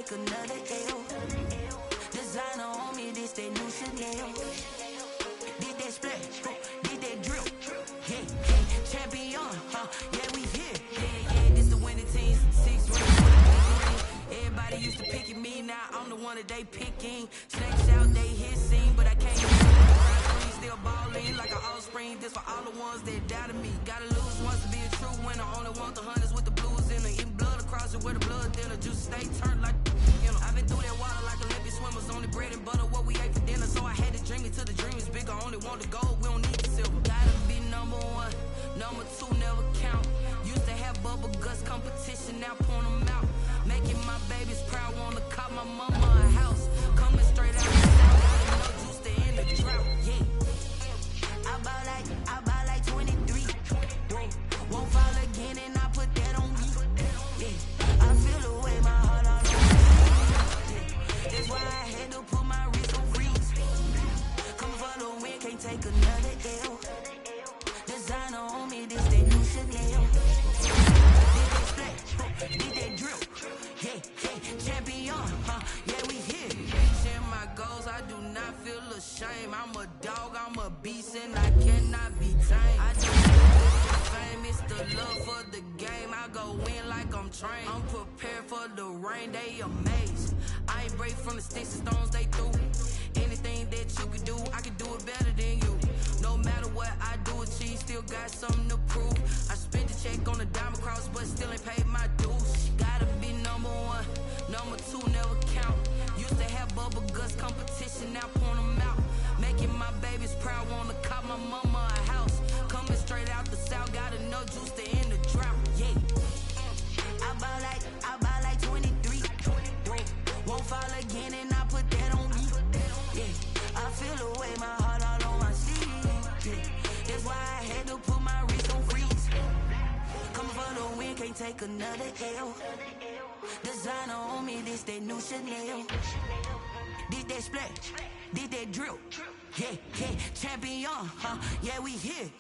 take another L. Designer on me, this that new Chanel. Did that splash, did that drill. Yeah, yeah, champion, yeah, we here. Yeah, this the winning team, 6 rings. Everybody used to pick at me, now I'm the one that they picking. Snakes out, they hit scene, but I can't screen, still balling like an offspring. This for all the ones that doubted me. Gotta lose once to be a true winner. Only want the hunters with the blues in it. Eating blood across it with the blood thinner. Juice stay turned like, you know. I've been through that water like Olympic swimmers. Only bread and butter, what we ate for dinner. So I had to dream it till the dream is bigger. Only want the gold, we don't need the silver. Gotta be number 1, number 2 never count. Used to have bubble guts competition, now point them out. Making my babies proud, wanna cop my mama a house. Coming straight out the south, got no juice to end the drought. Yeah, I bought like 23. Won't fall again and I put that on me. Yeah, I feel the way my heart all over. Yeah, that's why I had to put my wrist on freeze. Come for the win, can't take another L. Designer on me, this that new Chanel. Did that splash, did that drill. Yeah, yeah, champion, yeah, we here. Reaching my goals, I do not feel ashamed. I'm a dog, I'm a beast, and I cannot be tamed. I don't do it for fame, it's the love for the game. I go in like I'm trained. I'm prepared for the rain, they amazed. I ain't break from the sticks and stones they threw. Anything that you can do, I can do it better than you. No matter what I do achieve, still got something to prove. I spent the check on the diamond cross, but still ain't paid my dues. Gotta be number 1, number 2 never count. Used to have bubble guts competition, now point them out. Making my babies proud, wanna cop my mama a house. Coming straight out the south, got enough juice to end the drought. Yeah, I bought like 23. Won't fall again and I put that on me. Yeah, I feel the way my heart all on my sleeve. Yeah, that's why I had to put my wrist on freeze. Coming for the win, can't take another L. Designer on me, this that new Chanel. Did that splash, did that drill. Yeah, yeah, champion, yeah, we here.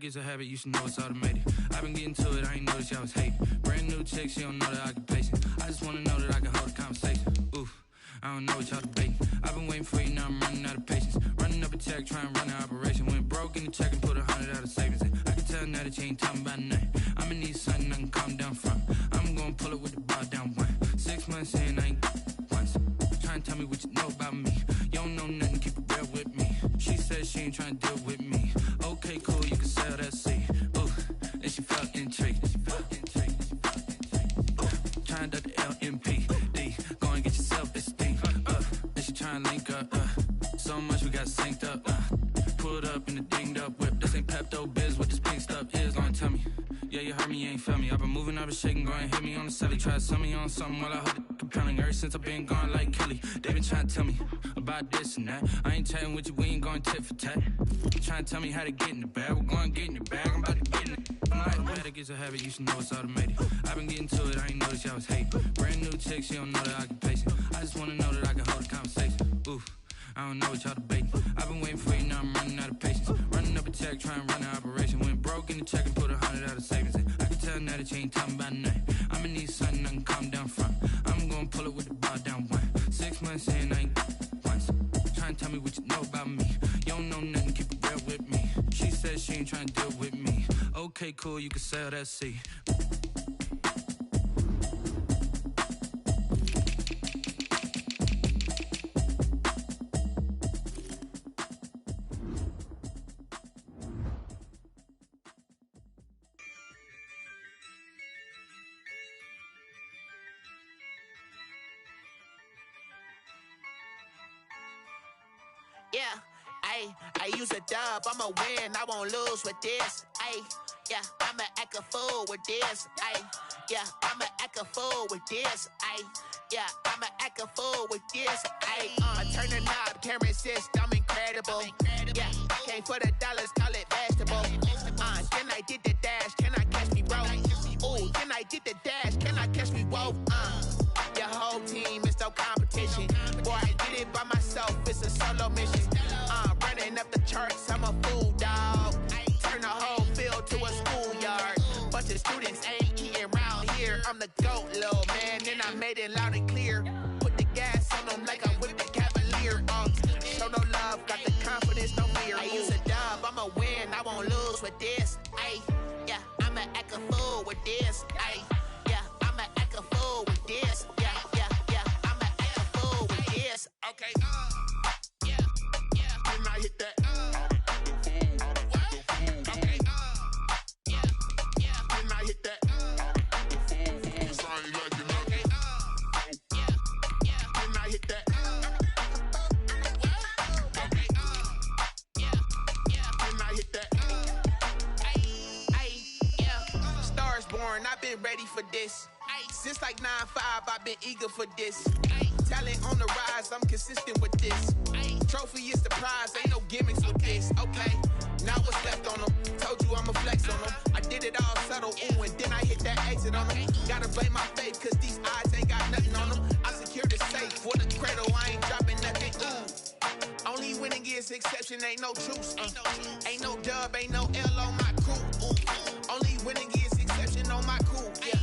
It's a habit, you should know it's automated. I've been getting to it, I ain't noticed y'all was hating. Brand new chick, she don't know the occupation. I just wanna know that I can hold a conversation. Oof, I don't know what y'all debating. I've been waiting for you, now I'm running out of patience. Running up a check, trying to run an operation. Went broke in the check and put 100 out of savings in. I can tell now that you ain't talking about nothing. I'ma need something I can calm down from. I'm gonna pull it with the bar down 1. 6 months in, I ain't once. Trying to tell me what you know about me. You don't know nothing, keep it real with me. She said she ain't trying to deal with me. Okay, cool, you can sell that seed. Ooh, then she felt intrigued. Trying to the LMPD. Go and get your self-esteem. Then she trying to link up. So much we got synced up. Pulled up in the dinged up whip. This ain't Pepto-Biz, what this pink stuff is. Gonna tell me. Yeah, you heard me, you ain't felt me. I've been moving I've been shaking, go and hit me on the celly. Try to sell me on something while I hold it compelling. Ever since I've been gone like Kelly, they been trying to tell me about this and that. I ain't chatting with you, we ain't going tit for tat. Trying to tell me how to get in the bag. We're going to get in the bag, I'm about to get in it. Automatic is a habit, you should know it's automated. I've been getting to it, I ain't noticed y'all was hating. Brand new chick, she don't know that I can pace it. I just wanna know that I can hold a conversation. Oof, I don't know what y'all debating. I've been waiting for you, now I'm running out of patience. Running up a check, trying to run an operation. Went broke in the check and put 100 out of savings in. I can tell now that you ain't talking about nothing. I'ma need something I can calm down front. I'm gonna pull it with the bar down one. 6 months in, I ain't once. Trying to tell me what you know about me. You don't know nothing, keep it real with me. She said she ain't trying to deal with me. Okay, cool, you can sell that seed. Yeah, I use a dub, I'ma win, I won't lose with this. Yeah, I'ma act a fool with this. Yeah, I'ma act a fool with this. Yeah, I'ma act a fool with this. I turn the knob, camera assist, I'm incredible. Yeah, came for the dollars, call it vegetable. Then I did the dash, can I catch me, bro? Ooh, then I did the dash, can I catch me, whoa? Your whole team is no competition. Boy, I did it by myself, it's a solo mission. Running up the charts, I'm a fool, dog. Turn the whole field to a schoolyard. Bunch of students ain't eating round here. I'm the GOAT, little man, and I made it loud and clear. Put the gas on them like I whipped the Cavalier. Show no love, got the confidence, no fear. I use a dub, I'ma win, I won't lose with this. Yeah, I'ma act a fool with this. Yeah, I'ma act a fool with this. Yeah, I'ma act a fool with this. Okay, yeah, when I hit that. Okay, yeah, when I hit that. Cause I ain't like it. Okay, yeah, when I hit that. Okay, yeah, when I hit that. Yeah, Stars born, I've been ready for this. Since like 9-5, I've been eager for this. Talent on the rise, I'm consistent with this. Trophy is the prize, ain't no gimmicks with this. Okay, now what's left on them? Told you I'ma flex on them. I did it all subtle, ooh, and then I hit that exit on them. Gotta blame my faith, cause these odds ain't got nothing on them. I secure the safe for the cradle, I ain't dropping nothing, ooh. Only winning is exception, ain't no truce. Ain't no dub, ain't no L on my crew. Only winning is exception on my crew, yeah.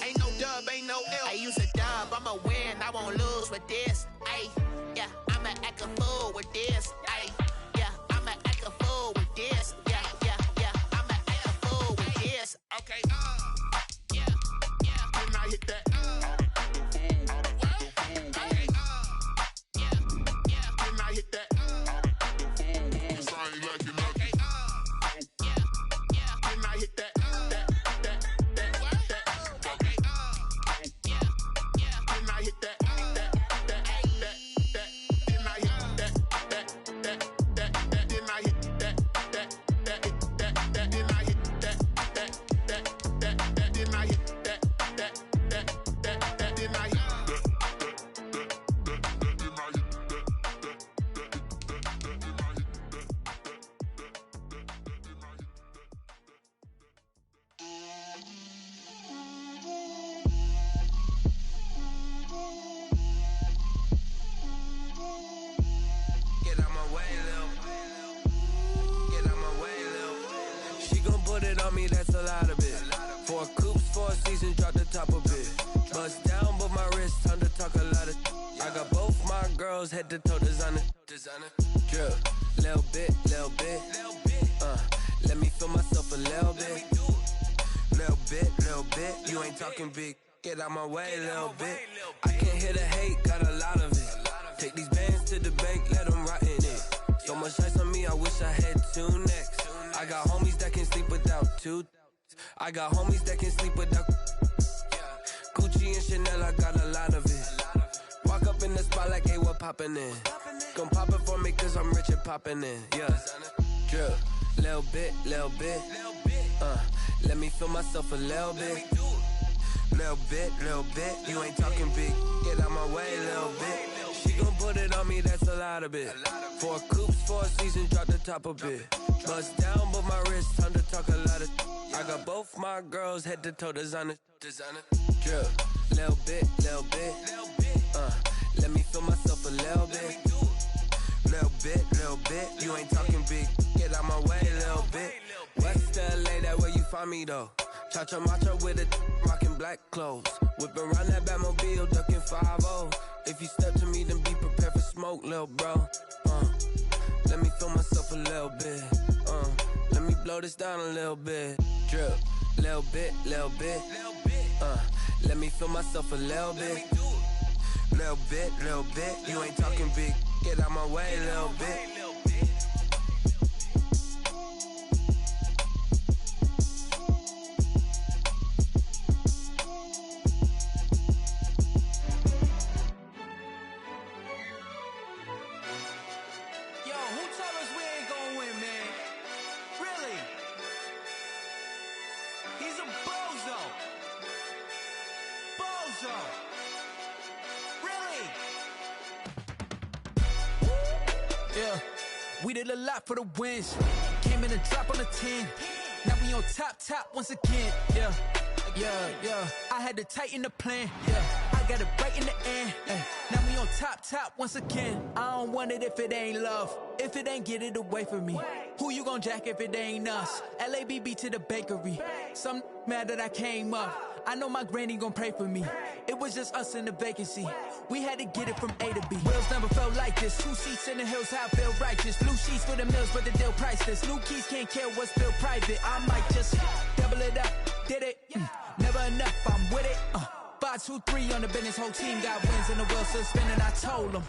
Ain't no dub, ain't no L. I use a dub, I'ma win, I won't lose with this. Yeah, I'ma act a fool with this. Yeah, I'ma act a fool with this. Yeah, I'ma act a fool with this. Okay, yeah, when I hit that. Okay, yeah, when I hit that. Cause I ain't like it. Okay, yeah, when I hit that. Head to toe designer, drip, little bit, let me feel myself a little bit, you ain't talking big, get out my way, little bit, I can't hear the hate, got a lot of it, take these bands to the bank, let them rot in it, so much ice on me, I wish I had 2 necks, I got homies that can sleep without 2, I got homies that can sleep without, Gucci and Chanel, I got a lot of it, walk up in the spot like, hey, what poppin' in? Gon' pop it for me cause I'm rich and poppin' in, yeah. Drip, little bit, let me feel myself a little bit. Little bit, you ain't talking big. Get out my way, little bit. She gon' put it on me, that's a lot of it. 4 coops, 4 seasons, drop the top a bit. Bust down, but my wrist, time to talk a lot of. I got both my girls head to toe designer. Drip, little bit. Let me feel myself a little bit. Little bit, you ain't talking big. Get out my way, little bit. West LA, that where you find me though. Cha-cha matcha with a rockin' black clothes. Whippin' around that Batmobile, duckin' 5-0. If you step to me, then be prepared for smoke, lil' bro. Let me feel myself a little bit. Let me blow this down a little bit. Drip, little bit. Let me feel myself a little bit. Little bit, you ain't talking big. Get out my way, little bit. We did a lot for the wins. Came in a drop on a 10. Now we on top once again. Yeah. I had to tighten the plan. Yeah, I got it right in the end. Now we on top once again. I don't want it if it ain't love. If it ain't, get it away from me. Who you gon' jack if it ain't us? LABB to the bakery. Some mad that I came up. I know my granny gon' pray for me. It was just us in the vacancy. We had to get it from A to B. Wheels never felt like this. 2 seats in the hills, how I feel righteous. Blue sheets for the mills, but the deal priceless. New keys can't care what's still private. I might just double it up. Did it? Never enough, I'm with it. 5, 2, 3 on the business. Whole team got wins and the wheels still spinning. I told them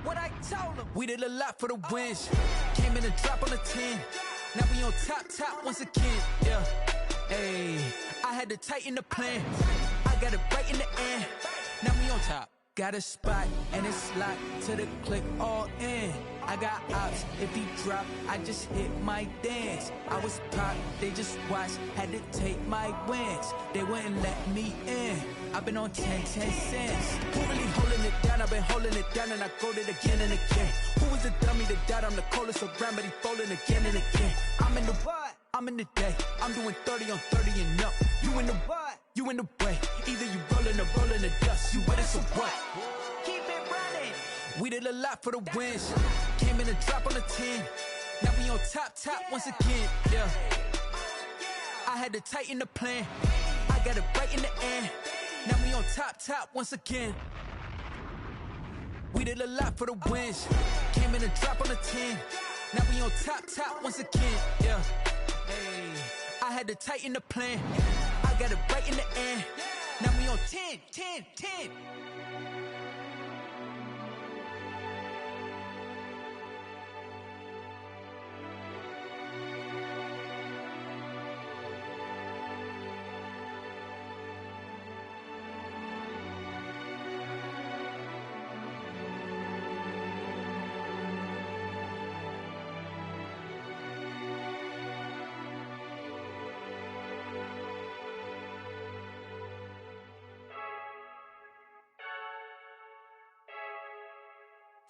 what I told them. We did a lot for the wins. Came in a drop on a 10. Now we on top once again. Yeah. Hey, I had to tighten the plan. I got it right in the end. Now we on top. Got a spot and it's locked to the click all in. I got ops, if he drop, I just hit my dance. I was pop, they just watched, had to take my wins. They wouldn't let me in. I've been on 10 cents. Who really holding it down? I've been holding it down and I go it again and again. Who was the dummy that died? I'm the coldest around, but he folding again and again. I'm in the what? I'm in the day. I'm doing 30 on 30 and up. You in the what? You in the way. Either you rolling or rolling the dust. You with it, so what? Keep it running. We did a lot for the wins. Came in a drop on a 10. Now we on top once again. Yeah. I had to tighten the plan. I got it right in the end. Now we on top once again. We did a lot for the wins. Came in a drop on a 10. Now we on top once again. Yeah. Hey, I had to tighten the plan. I got it right in the end. Now we on 10.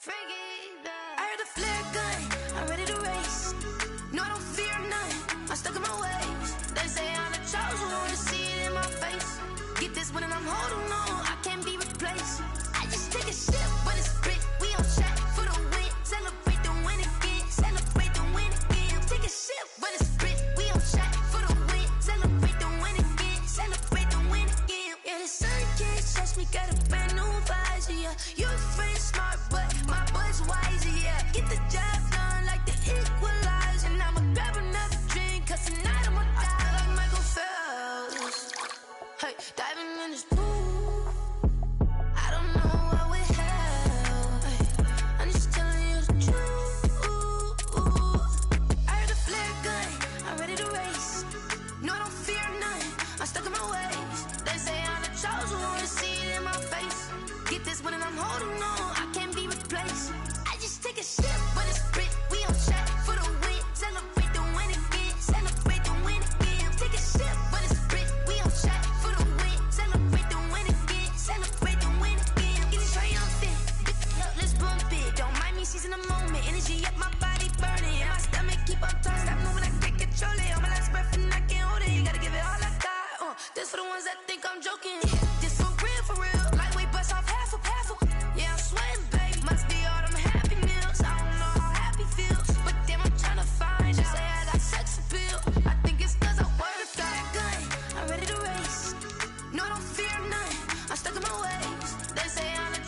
I heard the flare gun, I'm ready to race. No, I don't fear none, I'm stuck in my ways. They say I'm the chosen one, to see it in my face. Get this one and I'm holding on, I can't be replaced. I just take a sip, but it's split, we on track for the win. Celebrate the win again, celebrate the win again. Take a sip, but it's split, we on track for the win. Celebrate the win again, celebrate the win again. Yeah, the sun can't touch me, got a brand new visor, yeah. Your friend smart, but my boy's wiser, yeah. Get the job done like the equalizer. And I'ma grab another drink, cause tonight I'ma die like Michael Phelps. Hey, diving in this pool, I don't know what would help. Hey, I'm just telling you the truth. I heard the flare gun, I'm ready to race. No, I don't fear none, I'm stuck in my ways. They say I'm the chosen one, to see it in my face. Get this one and I'm holding on.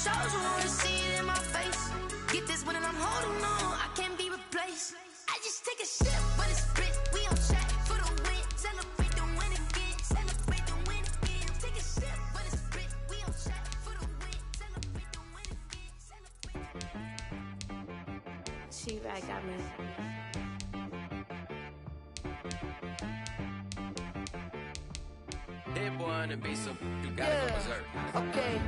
chosen one, see it in my face. Get this one and I'm holding on, I can't be replaced. I just take a sip, but it's split. We on track for the win. Celebrate the win again. Celebrate the win again. Take a sip, but it's split. We on track for the win. Celebrate the win again. She right, got me. That boy on the beat, so you gotta go berserk. Okay.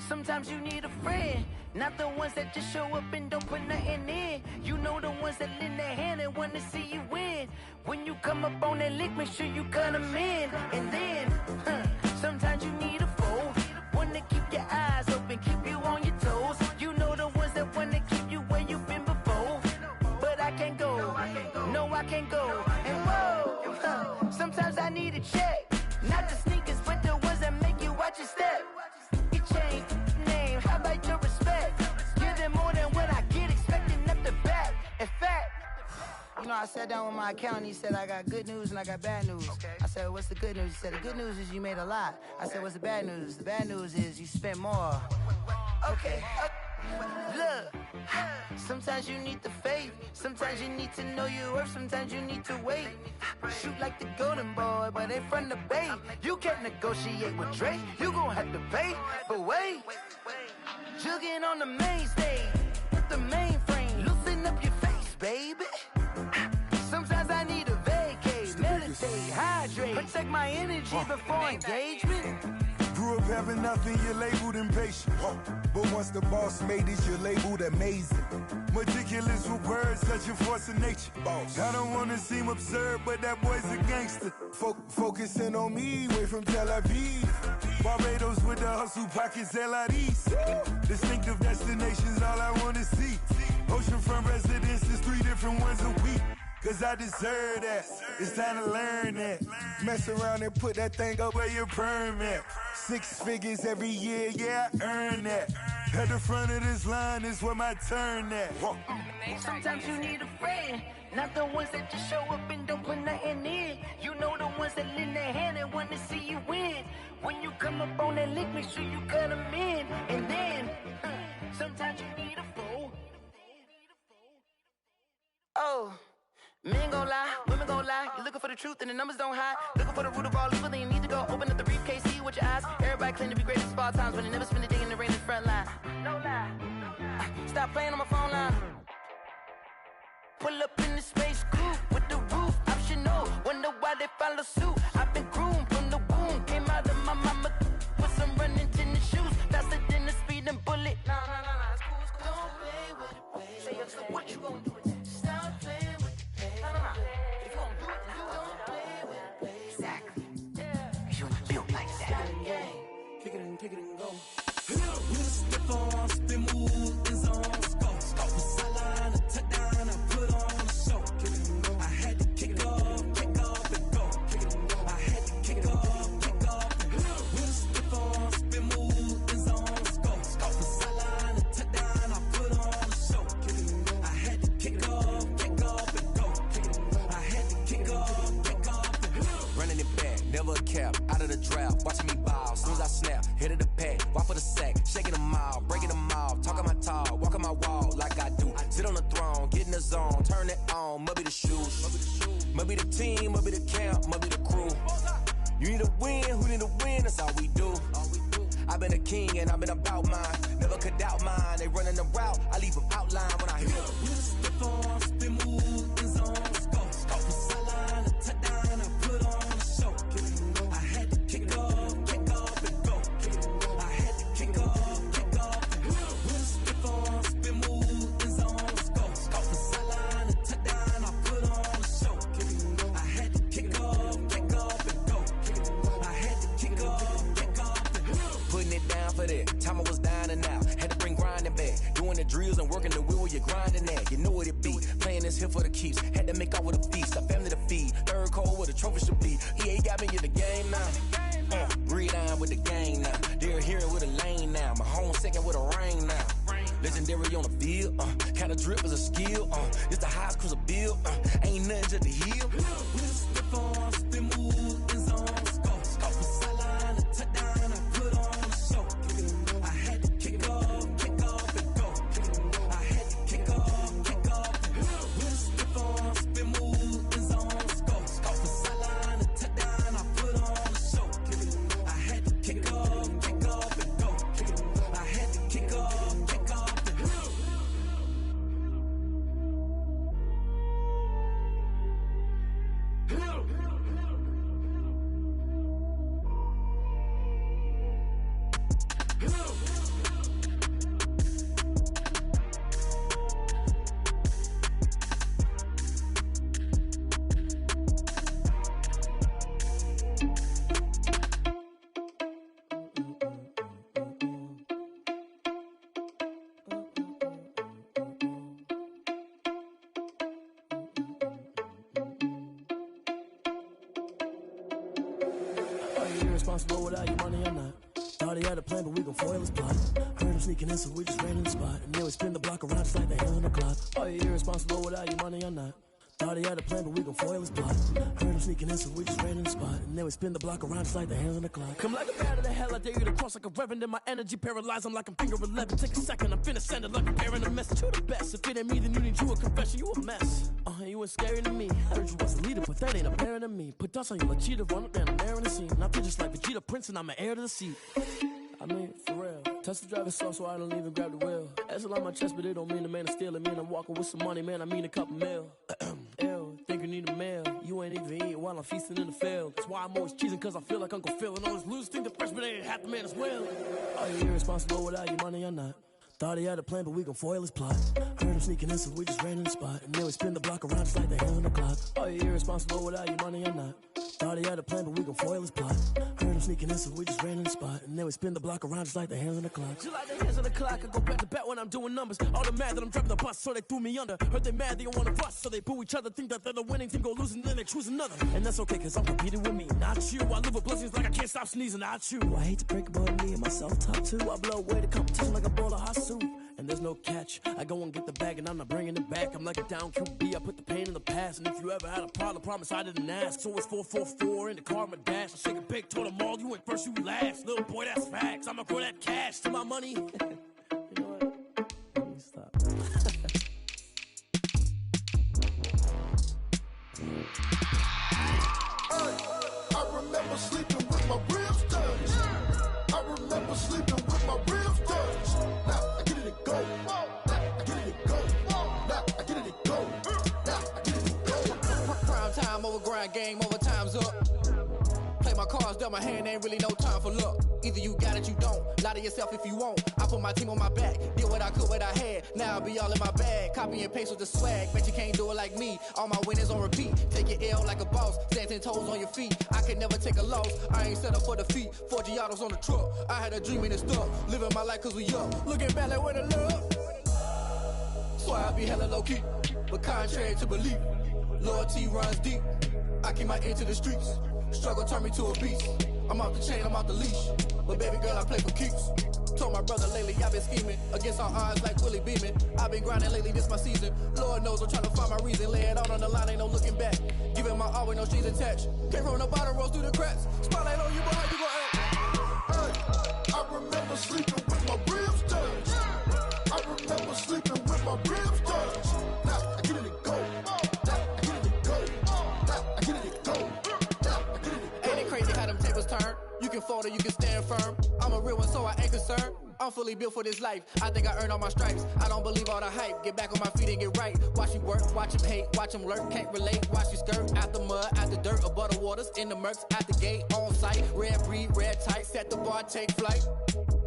Sometimes you need a friend, not the ones that just show up and don't put nothing in. You know the ones that lend their hand and want to see you win. When you come up on that lick, make sure you cut them in. And then, sometimes you need a foe, one to keep your eyes open, keep you on your toes. You know the ones that want to keep you where you've been before. But I can't go, no I can't go. And whoa, sometimes I need a check, not the sneakers, but the ones that make you watch your step. Change name, how about your respect? Give them more than what I get, expecting up the back. In fact, you know, I sat down with my accountant, he said I got good news and I got bad news. I said, what's the good news? He said, the good news is you made a lot. I said, what's the bad news? The bad news is you spent more. Okay, look, sometimes you need the faith, sometimes you need to know your worth, sometimes you need to wait. Shoot like the golden boy, but they from the bay. You can't negotiate with Drake, you gon' have to pay. But wait, jugging on the main stage with the mainframe, loosen up your face, baby. Sometimes I need a vacate, meditate, hydrate, protect my energy before engagement. Grew up having nothing, you're labeled impatient. But once the boss made it, you're labeled amazing. Meticulous with words, such a force of nature. I don't wanna seem absurd, but that boy's a gangster. Focusing on me, way from Tel Aviv. Barbados with the hustle pockets, LIDs. Distinctive destinations, all I wanna see. Oceanfront residences, 3 different ones a week. Cause I deserve that, it's time to learn that. Mess around and put that thing up where your permit. 6 figures every year, yeah, I earn that. At the front of this line is where my turn at. Sometimes you need a friend, not the ones that just show up and don't put nothing in. You know the ones that lend their hand and want to see you win. When you come up on that lick, make sure you cut them in. And then, sometimes you need a foe. Oh. Men gon' lie, women gon' lie. You're looking for the truth and the numbers don't hide. Looking for the root of all evil, then you need to go open up the briefcase, see with your eyes. Everybody claim to be greatest of all times, but they never spend a day in the rain in the front line. No lie. Stop playing on my phone line. Pull up in the space coupe with the roof optional. Wonder why they follow suit. I've been groomed from the womb, came out of my mama with some running tennis shoes, faster than the speeding bullet. Nah, it's cool, it's cool. Don't play with it, baby. Say so what you gon' do with it? Stop playing. If you gon' do it, then don't play with it, baby. Exactly. Cause you're not built like that. Kick it and go. With a step on, spin move, is on, go. With sideline, a touchdown, I put on a show. I had to kick off and go. I had to kick off and go. With a step on, spin move, is on, go. With sideline, a touchdown, I put on a show. I had to kick off and go. Running it back, never a cap, out of the drought, watching me ball. Soon as I snap, hit of the pack, walk for the sack, shaking them all, breaking them off, talking my talk, walking my wall like I do. Sit on the throne, get in the zone, turn it on, must be the shoes, must be the team, must be the camp, must be the crew. You need a win, who need a win, that's all we do. I've been a king and I've been about mine, never could doubt mine. They running the route, I leave them outline when I hit them. With a step on, spin move, is on, go. With sideline, a touchdown, I put on a show. I had to kick off and go. I had to kick off and go. With a step on, spin move, is on, go. With sideline, a touchdown, I put on a show. I had to kick off and go. I had to kick off and go. Putting it down for that, time I was down and out, had to bring grinding back, doing the drills and working the wheel where you're grinding at. You know what it be, playing this here for the keeps, had to make out with a feast, a family to feed, third cold where the trophy should be. EA got me in the game now, breathe on with the gang now, they're hearing with a lane now, my home second with a rain now. Legendary on the field, kind of drip is a skill, it's the highest cruiser bill, ain't nothing just the heel. With a step on, spin move, is on, go. With sideline, a touchdown, I put on a show. I had to kick Irresponsible without your money or not. Thought he had a plan, but we gon' foil his plot. Heard him sneaking in, so we just ran in the spot. And then we spin the block around just like the hell in the clock. Are you irresponsible without your money or not? Thought he had a plan, but we gon' foil his plot. Heard him sneaking in, so we just ran in the spot. And then we spin the block around just like the hell in the clock. Come like a bat of the hell, I dare you to cross like a reverend. In my energy paralyzed, I'm like I'm finger 11. Take a second, I'm finna send it like I'm bearing a message. You the best, if it ain't me, then you need you a confession. You a mess. You ain't scary to me. I heard you was a leader, but that ain't apparent to me. Put dust on you like cheetah, run up down the air in the scene. I feel just like Vegeta Prince, and I'm an heir to the seat. I mean, for real. Touch the driver's soft, so I don't even grab the wheel. That's a lot on my chest, but it don't mean the man is stealing. Man, I'm walking with some money, man. I mean a couple mil. Ew, think you need a meal. You ain't even eating while I'm feasting in the field. That's why I'm always cheesing, cause I feel like Uncle Phil. And all those losers think the freshman ain't half the man as well. Are you irresponsible without your money or not? Thought he had a plan, but we gon' foil his plot. Heard him sneaking in, so we just ran in the spot. And then we spin the block around just like the hell in the clock. Are you irresponsible without your money or not? Thought he had a plan, but we gon' foil his plot. Heard him sneaking in, so we just ran in the spot. And then we spin the block around just like the hands on the clock. Just like the hands on the clock, I go back to back when I'm doing numbers. All the mad that I'm driving the bus, so they threw me under. Heard they mad, they don't wanna bust, so they boo each other. Think that they're the winning team, go losing, then they choose another. And that's okay, cause I'm competing with me, not you. I live with blessings like I can't stop sneezing, not you. I hate to break it, but me and myself top two. I blow away the competition like a bowl of hot soup. And there's no catch. I go and get the bag and I'm not bringing it back. I'm like a down QB, I put the pain in the past. And if you ever had a problem, promise I didn't ask. So it's 444 in the car, my dash. I shake a big, told them all, you went first, you last. Little boy, that's facts. I'ma grow that cash to my money. You know what? Let me stop. I remember sleeping with my ribs touched. I remember sleeping with my ribs touched. Now I get it go. Now I get it go. Now I get it go. Now I get it go. Prime time over grind game, over time's up. Play my cards, dealt my hand, ain't really no time for luck. Either you got it, you don't. Lie to yourself if you won't. I put my team on my back, did what I could, what I had. Now I'll be all in my bag. Copy and paste with the swag. Bet you can't do it like me. All my winners on repeat. Take your L like a boss. Stand 10 toes on your feet. I can never take a loss. I ain't set up for defeat. 4 Giottos on the truck. I had a dream and it's stuck. Living my life cause we up. Looking back like where the love. So I be hella low key. But contrary to belief, loyalty runs deep. I keep my ear to the streets. Struggle turned me to a beast. I'm off the chain, I'm off the leash. But baby girl, I play for keeps. Told my brother lately, I've been scheming. Against all odds like Willie Beeman. I've been grinding lately, this my season. Lord knows I'm trying to find my reason. Lay it out on the line, ain't no looking back. Giving my all with no strings attached. Came from the bottom, rose through the cracks. Spotlight on you, boy, how you gon' act? Hey, I remember sleeping with my ribs touched. I remember sleeping with my ribs touched. Now I get it go. Now I get it go. Now I get it go. Ain't it crazy how them tables turn? You can fold or you can stand firm. I'm a real one, so I ain't concerned. I'm fully built for this life. I think I earned all my stripes. I don't believe all the hype. Get back on my feet and get right. Watch you work, watch him hate, watch him lurk. Can't relate, watch you skirt. Out the mud, out the dirt, above the waters, in the murks, at the gate, on site. Red breed, red tight, set the bar, take flight.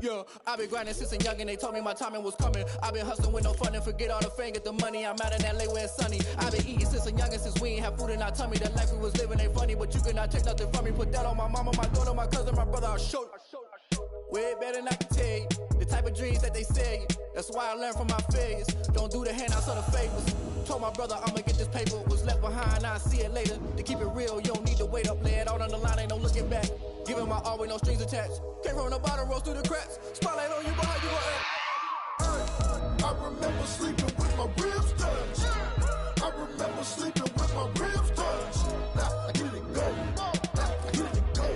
Yeah, I've been grinding since a young and they told me my timing was coming. I've been hustling with no fun and forget all the fame, get the money. I'm out in LA where it's sunny. I've been eating since a young and since we ain't have food in our tummy. The life we was living ain't funny, but you cannot take nothing from me. Put that on my mama, my daughter, my cousin, my brother, I'll show you. Way better than I can tell you. The type of dreams that they sell you. That's why I learned from my failures. Don't do the handouts or the favors. Told my brother I'ma get this paper. Was left behind, I'll see it later. To keep it real, you don't need to wait up. Lay it out on the line, ain't no looking back. Giving my all with no strings attached. Came from the bottom, rose through the cracks. Spotlight on you, boy, how you gon' act? I remember sleeping with my ribs touched. I remember sleeping with my ribs touched. Now I get it go. Now I get it go.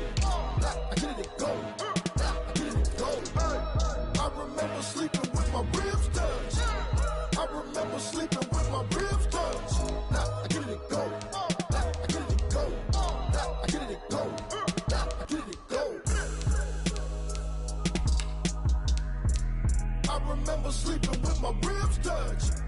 Now I get it go. Now I get it go. I remember sleeping with my ribs touched. I remember sleeping with my ribs touched. Now I get it go. Now I get it go. Now I get it go. Now I get it go. I remember sleeping with my ribs touched.